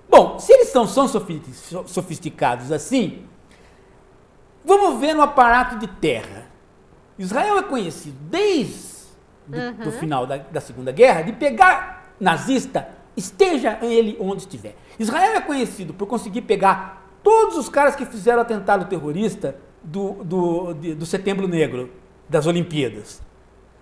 Bom, se eles são sofisticados assim, vamos ver no aparato de terra. Israel é conhecido desde o final da Segunda Guerra de pegar nazista, esteja ele onde estiver. Israel é conhecido por conseguir pegar todos os caras que fizeram atentado terrorista do Setembro Negro, das Olimpíadas.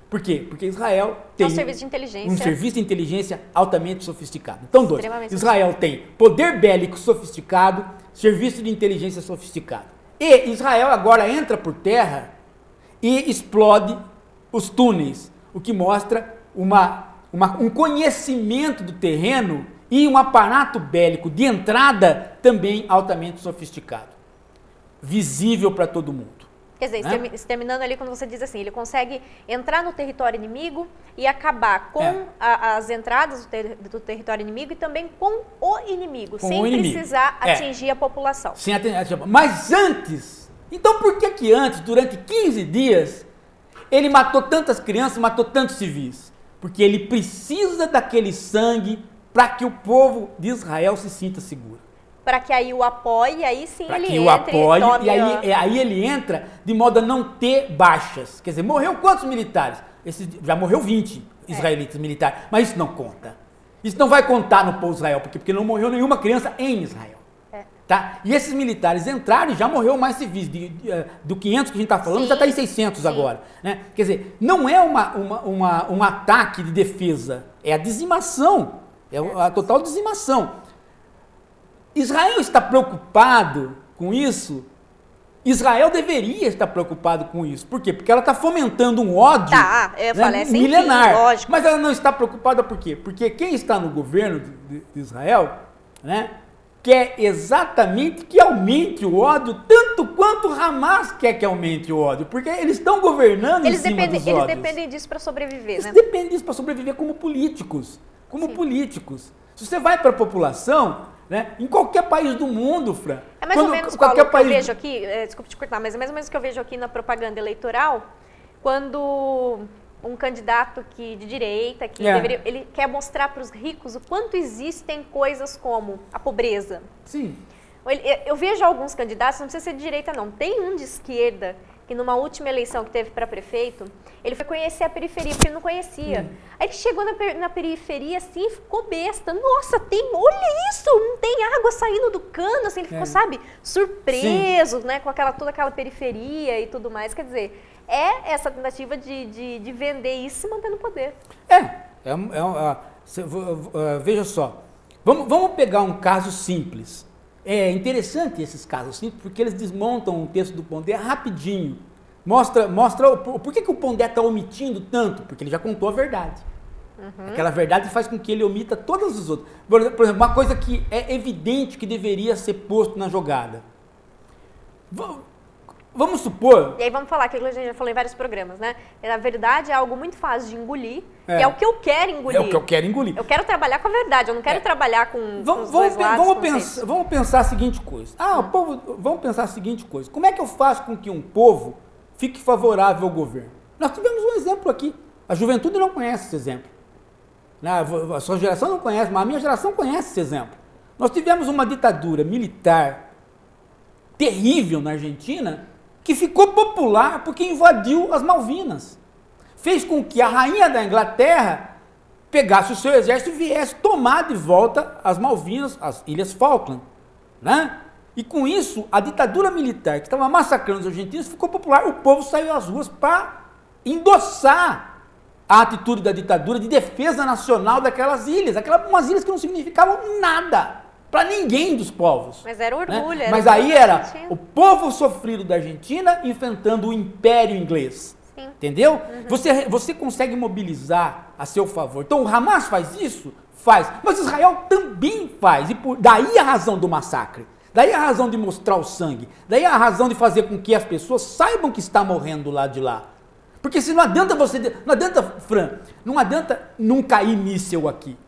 Por quê? Porque Israel tem um serviço de inteligência altamente sofisticado. Então, Israel tem poder bélico sofisticado, serviço de inteligência sofisticado. E Israel agora entra por terra e explode os túneis, o que mostra um conhecimento do terreno e um aparato bélico de entrada também altamente sofisticado. Visível para todo mundo. Quer dizer, né? exterminando ali quando você diz assim, ele consegue entrar no território inimigo e acabar com as entradas do território inimigo e também com o inimigo, Com sem o inimigo. precisar atingir a população. Sim, mas antes, então por que antes, durante 15 dias, ele matou tantas crianças, matou tantos civis? Porque ele precisa daquele sangue para que o povo de Israel se sinta seguro. Para que aí o apoie, aí sim Para ele que entre o apoie, tome e aí ele entra de modo a não ter baixas. Quer dizer, morreu quantos militares? Já morreu 20 israelitas militares, mas isso não conta. Isso não vai contar no povo de Israel, porque não morreu nenhuma criança em Israel. Tá? E esses militares entraram e já morreu mais civis. Do 500 que a gente está falando, já está em 600 agora. Né? Quer dizer, não é um ataque de defesa, é a dizimação, é a total dizimação. Israel está preocupado com isso? Israel deveria estar preocupado com isso. Por quê? Porque ela está fomentando um ódio milenar. Enfim, lógico. Mas ela não está preocupada por quê? Porque quem está no governo de Israel, né, quer exatamente que aumente o ódio, tanto quanto Hamas quer que aumente o ódio. Porque eles estão governando em cima dos ódios. Eles dependem disso para sobreviver, né? Eles dependem disso para sobreviver como políticos. Como políticos. Se você vai para a população... Né? Em qualquer país do mundo, Fran. É mais ou menos, Paulo, que eu vejo aqui, desculpa te cortar, mas é mais ou menos o que eu vejo aqui na propaganda eleitoral, quando um candidato de direita, ele quer mostrar para os ricos o quanto existem coisas como a pobreza. Sim. Eu vejo alguns candidatos, não precisa ser de direita não, tem um de esquerda, que numa última eleição que teve para prefeito, ele foi conhecer a periferia, porque ele não conhecia. Aí ele chegou na periferia assim e ficou besta. Nossa, olha isso, não tem água saindo do cano, assim, ele ficou, sabe, surpreso, né, com toda aquela periferia e tudo mais. Quer dizer, é essa tentativa de vender isso e manter no poder. Veja só, vamos pegar um caso simples. É interessante esses casos simples, porque eles desmontam o texto do Pondé rapidinho. Mostra por que o Pondé está omitindo tanto? Porque ele já contou a verdade. Aquela verdade faz com que ele omita todas as outras. Por exemplo, uma coisa que é evidente que deveria ser posto na jogada. Vamos supor... E aí vamos falar, que a gente já falou em vários programas, né? Na verdade, é algo muito fácil de engolir, que é o que eu quero engolir. É o que eu quero engolir. Eu quero trabalhar com a verdade, eu não quero trabalhar com os dois lados. Vamos pensar a seguinte coisa. Vamos pensar a seguinte coisa. Como é que eu faço com que um povo fique favorável ao governo? Nós tivemos um exemplo aqui. A juventude não conhece esse exemplo. A sua geração não conhece, mas a minha geração conhece esse exemplo. Nós tivemos uma ditadura militar terrível na Argentina, que ficou popular porque invadiu as Malvinas. Fez com que a rainha da Inglaterra pegasse o seu exército e viesse tomar de volta as Malvinas, as Ilhas Falkland. Né? E com isso, a ditadura militar que estava massacrando os argentinos ficou popular. O povo saiu às ruas para endossar a atitude da ditadura de defesa nacional daquelas ilhas. Umas ilhas que não significavam nada para ninguém dos povos. Mas era orgulho. Né? Mas aí era o povo sofrido da Argentina enfrentando o Império Inglês. Sim. Entendeu? Você consegue mobilizar a seu favor. Então o Hamas faz isso? Faz. Mas Israel também faz. E daí a razão do massacre. Daí a razão de mostrar o sangue. Daí a razão de fazer com que as pessoas saibam que está morrendo do lado de lá. Porque se não adianta não adianta, Fran, não adianta não cair míssel aqui.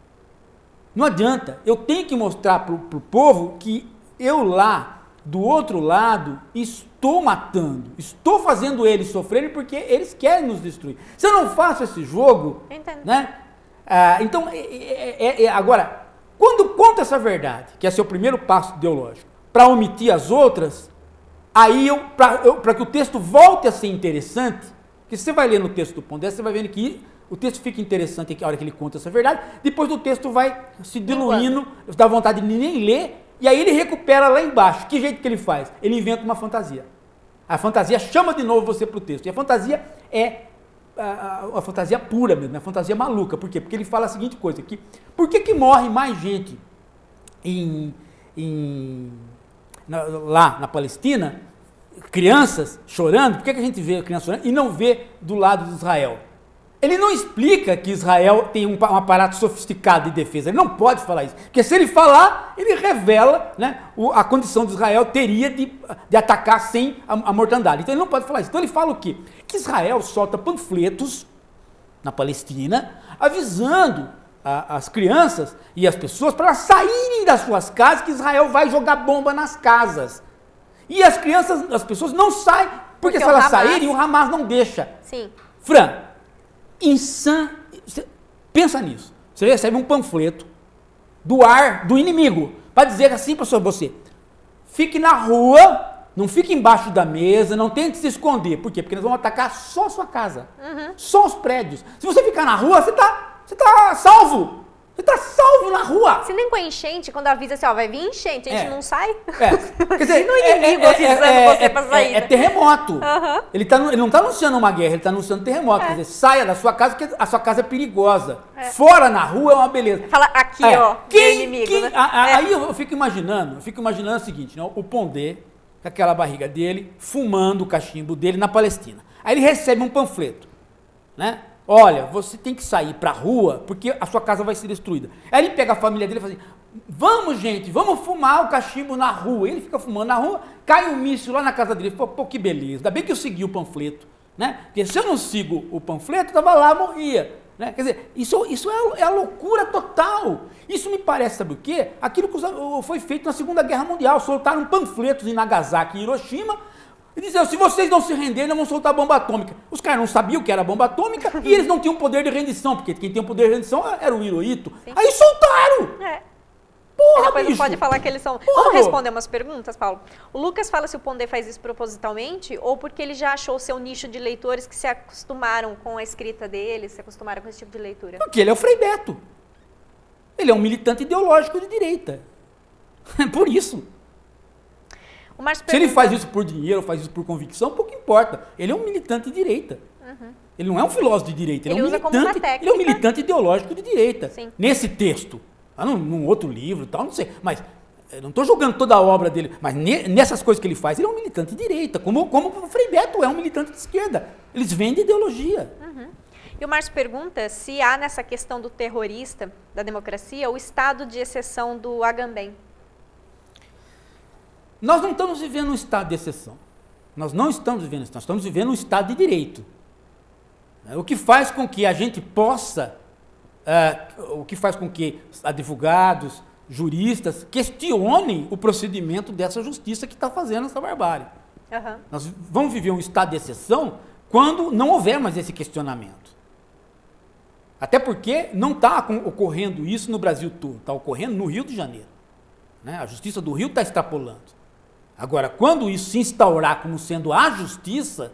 Não adianta, eu tenho que mostrar para o povo que eu lá, do outro lado, estou matando, estou fazendo eles sofrerem porque eles querem nos destruir. Se eu não faço esse jogo, né? Então, agora, quando conta essa verdade, que é seu primeiro passo ideológico, para omitir as outras, aí para que o texto volte a ser interessante, porque você vai ler no texto do Pondé, você vai vendo que o texto fica interessante a hora que ele conta essa verdade, depois o texto vai se diluindo, dá vontade de nem ler, e aí ele recupera lá embaixo. Que jeito que ele faz? Ele inventa uma fantasia. A fantasia chama de novo você para o texto. E a fantasia é a fantasia pura mesmo, a fantasia maluca. Por quê? Porque ele fala a seguinte coisa aqui. Por que morre mais gente lá na Palestina, crianças chorando? Por que a gente vê crianças chorando e não vê do lado de Israel? Ele não explica que Israel tem um aparato sofisticado de defesa. Ele não pode falar isso. Porque se ele falar, ele revela, né, a condição de Israel teria de atacar sem a mortandade. Então ele não pode falar isso. Então ele fala o quê? Que Israel solta panfletos na Palestina, avisando as crianças e as pessoas para elas saírem das suas casas, que Israel vai jogar bomba nas casas. E as crianças, as pessoas não saem, porque se elas saírem, o Hamas não deixa. Sim. Fran, pensa nisso. Você recebe um panfleto do inimigo para dizer assim para você: fique na rua, não fique embaixo da mesa, não tente se esconder. Por quê? Porque nós vamos atacar só a sua casa, só os prédios. Se você ficar na rua, você tá salvo. Você tá salvo na rua. Se nem com a enchente, quando avisa assim, ó, vai vir enchente, a gente não sai? Quer dizer, no inimigo avisando você pra sair. É terremoto. Ele não tá anunciando uma guerra, ele tá anunciando terremoto. Quer dizer, saia da sua casa, porque a sua casa é perigosa. Fora na rua é uma beleza. Fala aqui, ó, inimigo, né? Aí eu fico imaginando o seguinte, né? O Pondé, com aquela barriga dele, fumando o cachimbo dele na Palestina. Aí ele recebe um panfleto, né? Olha, você tem que sair pra rua porque a sua casa vai ser destruída. Aí ele pega a família dele e fala assim: vamos, gente, vamos fumar o cachimbo na rua. Ele fica fumando na rua, cai um míssil lá na casa dele. Pô, que beleza. Ainda bem que eu segui o panfleto, né? Porque se eu não sigo o panfleto, eu tava lá, morria. Né? Quer dizer, isso é a loucura total. Isso me parece, sabe o quê? Aquilo que foi feito na Segunda Guerra Mundial. Soltaram panfletos em Nagasaki e Hiroshima. E diziam: se vocês não se renderem, nós vamos soltar bomba atômica. Os caras não sabiam o que era bomba atômica e eles não tinham poder de rendição, porque quem tem o poder de rendição era o Hirohito. Sim. Aí soltaram! Porra, depois bicho. não pode falar que eles são... Porra. Vamos responder umas perguntas, Paulo? O Lucas fala se o Pondé faz isso propositalmente ou porque ele já achou o seu nicho de leitores que se acostumaram com a escrita dele, se acostumaram com esse tipo de leitura. Porque ele é o Frei Beto. Ele é um militante ideológico de direita. Por isso. Se ele faz isso por dinheiro, faz isso por convicção, pouco importa. Ele é um militante de direita. Ele não é um filósofo de direita, ele é um militante ideológico de direita. Sim. Nesse texto, num outro livro, tal, não sei. Mas eu não estou julgando toda a obra dele, mas nessas coisas que ele faz, ele é um militante de direita, como o Frei Beto é um militante de esquerda. Eles vendem ideologia. E o Márcio pergunta se há nessa questão do terrorista, da democracia, o estado de exceção do Agamben. Nós não estamos vivendo um estado de exceção. Nós não estamos vivendo isso, nós estamos vivendo um estado de direito. O que faz com que a gente possa, o que faz com que advogados, juristas, questionem o procedimento dessa justiça que está fazendo essa barbárie. Nós vamos viver um estado de exceção quando não houver mais esse questionamento. Até porque não está ocorrendo isso no Brasil todo, está ocorrendo no Rio de Janeiro. Né? A Justiça do Rio está extrapolando. Agora, quando isso se instaurar como sendo a justiça,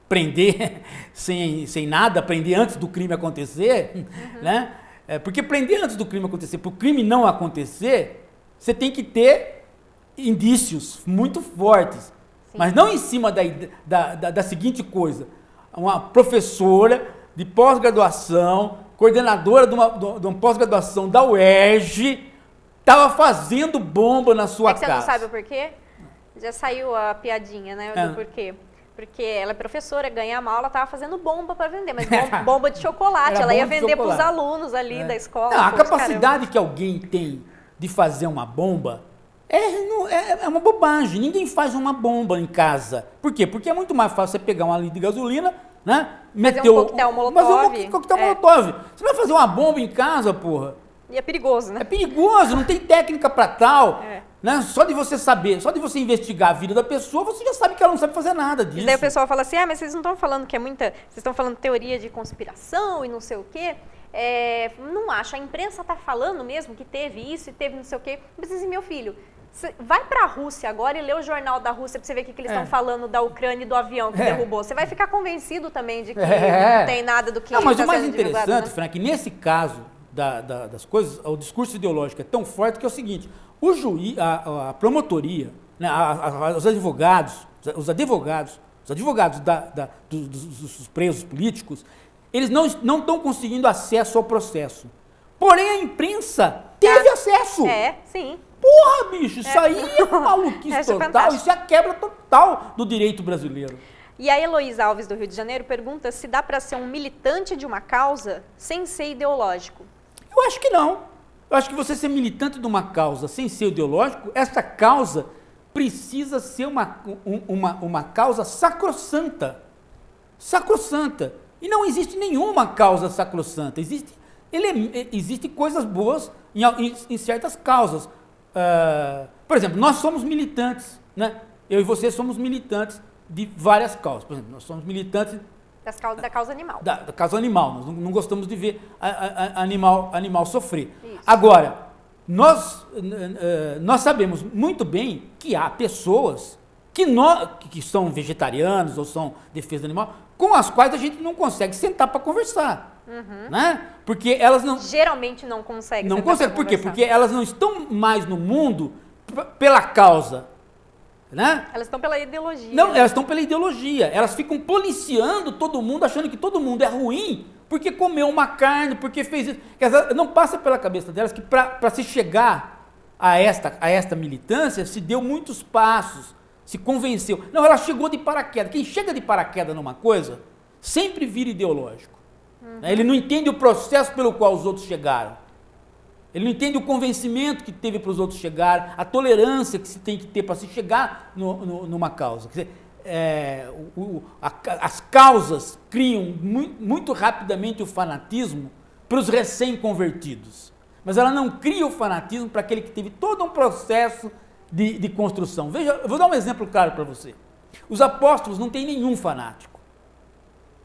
prender sem nada, prender antes do crime acontecer, né? Porque prender antes do crime acontecer, para o crime não acontecer, você tem que ter indícios muito fortes. Sim. Mas não em cima da seguinte coisa: uma professora de pós-graduação, coordenadora de uma pós-graduação da UERJ, estava fazendo bomba na sua casa. Você não sabe o porquê? Já saiu a piadinha, né, do porquê. Porque ela é professora, ganha mal, ela estava fazendo bomba para vender, mas bomba de chocolate. Ela ia vender para os alunos ali da escola. Não, a capacidade que alguém tem de fazer uma bomba é uma bobagem. Ninguém faz uma bomba em casa. Por quê? Porque é muito mais fácil você pegar um litro de gasolina, né? Fazer um coquetel molotov. Você vai fazer uma bomba em casa, porra. E é perigoso, né? É perigoso, não tem técnica para tal. Né? Só de você saber, só de você investigar a vida da pessoa, você já sabe que ela não sabe fazer nada disso. E daí o pessoal fala assim: mas vocês não estão falando que é muita... Vocês estão falando teoria de conspiração e não sei o quê. Não acho. A imprensa está falando mesmo que teve isso e teve não sei o quê. Eu preciso dizer, meu filho, vai para a Rússia agora e lê o jornal da Rússia para você ver o que eles estão falando da Ucrânia e do avião que derrubou. Você vai ficar convencido também de que não tem nada do que... Não, mas o mais interessante, Fran, que nesse caso das coisas, o discurso ideológico é tão forte que é o seguinte: o juiz, a promotoria, né, os advogados dos presos políticos, eles não estão conseguindo acesso ao processo. Porém, a imprensa teve acesso. Sim. Porra, bicho, isso aí é uma maluquice total, isso é a quebra total do direito brasileiro. E a Heloísa Alves, do Rio de Janeiro, pergunta se dá para ser um militante de uma causa sem ser ideológico. Eu acho que não. Eu acho que você ser militante de uma causa sem ser ideológico, essa causa precisa ser uma causa sacrossanta. Sacrossanta. E não existe nenhuma causa sacrossanta. Existem coisas boas em certas causas. Por exemplo, nós somos militantes, né? Eu e você somos militantes de várias causas. Por exemplo, nós somos militantes da causa animal. Da causa animal. Nós não gostamos de ver animal sofrer. Isso. Agora, nós sabemos muito bem que há pessoas que são vegetarianos ou são defesa do animal, com as quais a gente não consegue sentar para conversar. Né? Porque elas não... Geralmente não conseguem. Não conseguem. Por quê? Porque elas não estão mais no mundo pela causa. Né? Elas estão pela ideologia. Não, elas estão pela ideologia. Elas ficam policiando todo mundo, achando que todo mundo é ruim porque comeu uma carne, porque fez isso. Não passa pela cabeça delas que para se chegar a esta militância se deu muitos passos, se convenceu. Não, ela chegou de paraquedas. Quem chega de paraquedas numa coisa sempre vira ideológico. Ele não entende o processo pelo qual os outros chegaram. Ele não entende o convencimento que teve para os outros chegar, a tolerância que se tem que ter para se chegar numa causa. Quer dizer, as causas criam muito rapidamente o fanatismo para os recém-convertidos. Mas ela não cria o fanatismo para aquele que teve todo um processo de construção. Veja, eu vou dar um exemplo claro para você. Os apóstolos não têm nenhum fanático.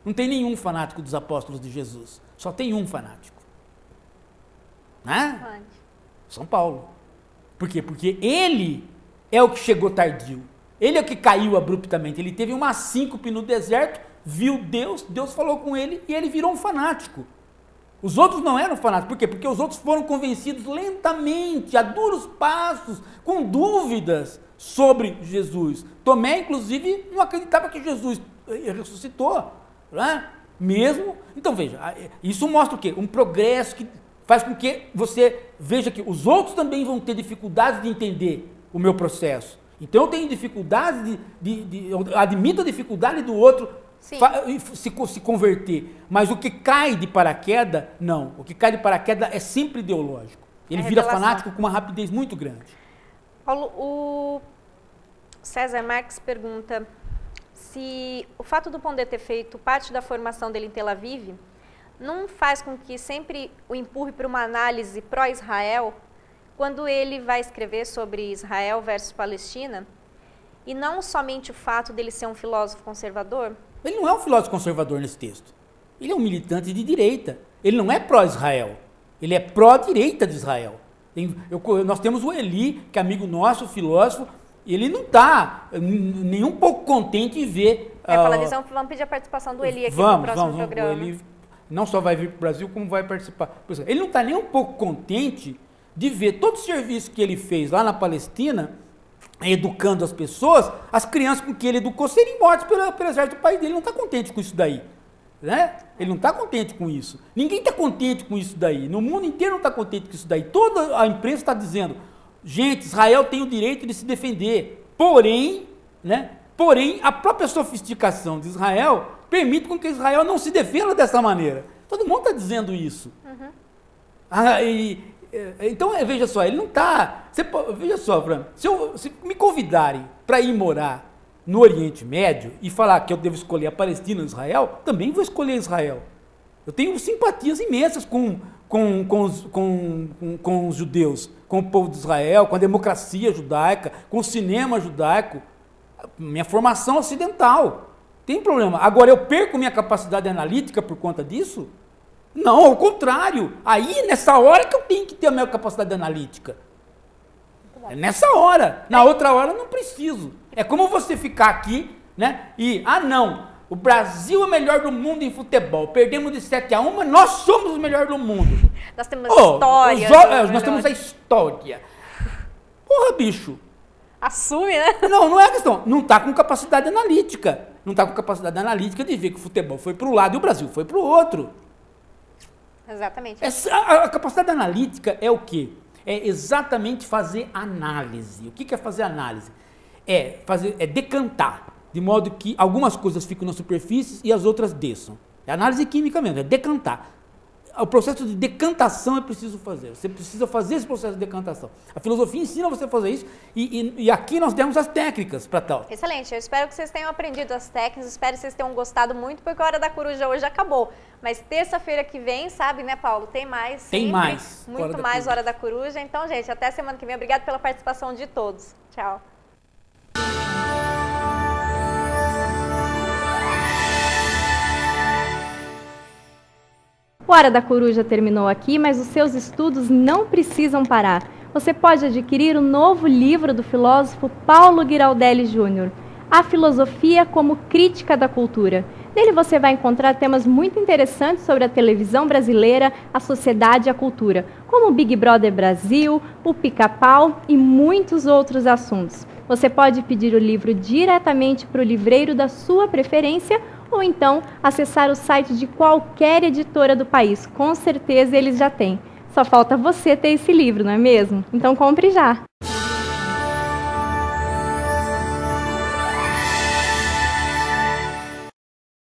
Não tem nenhum fanático dos apóstolos de Jesus. Só tem um fanático. Né? São Paulo. Por quê? Porque ele é o que chegou tardio. Ele é o que caiu abruptamente. Ele teve uma síncope no deserto, viu Deus, Deus falou com ele e ele virou um fanático. Os outros não eram fanáticos. Por quê? Porque os outros foram convencidos lentamente, a duros passos, com dúvidas sobre Jesus. Tomé, inclusive, não acreditava que Jesus ressuscitou. Né? Mesmo. Então, veja, isso mostra o quê? Um progresso que faz com que você veja que os outros também vão ter dificuldades de entender o meu processo. Então eu tenho dificuldades eu admito a dificuldade do outro se converter. Mas o que cai de paraquedas, não. O que cai de paraquedas é sempre ideológico. Ele vira fanático com uma rapidez muito grande. Paulo, o César Marques pergunta se o fato do Pondé ter feito parte da formação dele em Tel Aviv não faz com que sempre o empurre para uma análise pró-Israel, quando ele vai escrever sobre Israel versus Palestina, e não somente o fato dele ser um filósofo conservador? Ele não é um filósofo conservador nesse texto. Ele é um militante de direita. Ele não é pró-Israel. Ele é pró-direita de Israel. Nós temos o Eli, que é amigo nosso, filósofo, e ele não está nem um pouco contente em ver... falar disso, vamos pedir a participação do Eli aqui no próximo programa. O Eli não só vai vir para o Brasil, como vai participar. Ele não está nem um pouco contente de ver todo o serviço que ele fez lá na Palestina, educando as pessoas, as crianças com que ele educou serem mortas pelo exército do país dele. Ele não está contente com isso daí. Né? Ele não está contente com isso. Ninguém está contente com isso daí. No mundo inteiro não está contente com isso daí. Toda a imprensa está dizendo, gente, Israel tem o direito de se defender. Porém, a própria sofisticação de Israel permite com que Israel não se defenda dessa maneira. Todo mundo está dizendo isso. Então, veja só, ele não está... Veja só, Fran, se me convidarem para ir morar no Oriente Médio e falar que eu devo escolher a Palestina ou Israel, também vou escolher Israel. Eu tenho simpatias imensas com os judeus, com o povo de Israel, com a democracia judaica, com o cinema judaico, minha formação ocidental. Tem problema. Agora, eu perco minha capacidade analítica por conta disso? Não, ao contrário. Aí, nessa hora que eu tenho que ter a minha capacidade analítica. É nessa hora. Na outra hora, eu não preciso. É como você ficar aqui, né? E, não, o Brasil é o melhor do mundo em futebol. Perdemos de 7-1, mas nós somos os melhores do mundo. Nós temos história. Nós temos a história. Porra, bicho. Assume, né? Não é questão. Não está com capacidade analítica. Não está com capacidade analítica de ver que o futebol foi para um lado e o Brasil foi para o outro. Exatamente. A capacidade analítica é o quê? É exatamente fazer análise. O que é fazer análise? É decantar. de modo que algumas coisas ficam na superfície e as outras desçam. É análise química mesmo, é decantar. O processo de decantação é preciso fazer. Você precisa fazer esse processo de decantação. A filosofia ensina você a fazer isso e aqui nós demos as técnicas para tal. Excelente. Eu espero que vocês tenham aprendido as técnicas, espero que vocês tenham gostado muito, porque a Hora da Coruja hoje acabou. Mas terça-feira que vem, sabe, né, Paulo? Tem mais. Tem sempre, mais. Muito mais Hora da Coruja. Então, gente, até semana que vem. Obrigada pela participação de todos. Tchau. O Hora da Coruja terminou aqui, mas os seus estudos não precisam parar. Você pode adquirir o novo livro do filósofo Paulo Giraldelli Jr., A Filosofia como Crítica da Cultura. Nele você vai encontrar temas muito interessantes sobre a televisão brasileira, a sociedade e a cultura, como o Big Brother Brasil, o Pica-Pau e muitos outros assuntos. Você pode pedir o livro diretamente para o livreiro da sua preferência ou então acessar o site de qualquer editora do país. Com certeza eles já têm. Só falta você ter esse livro, não é mesmo? Então compre já!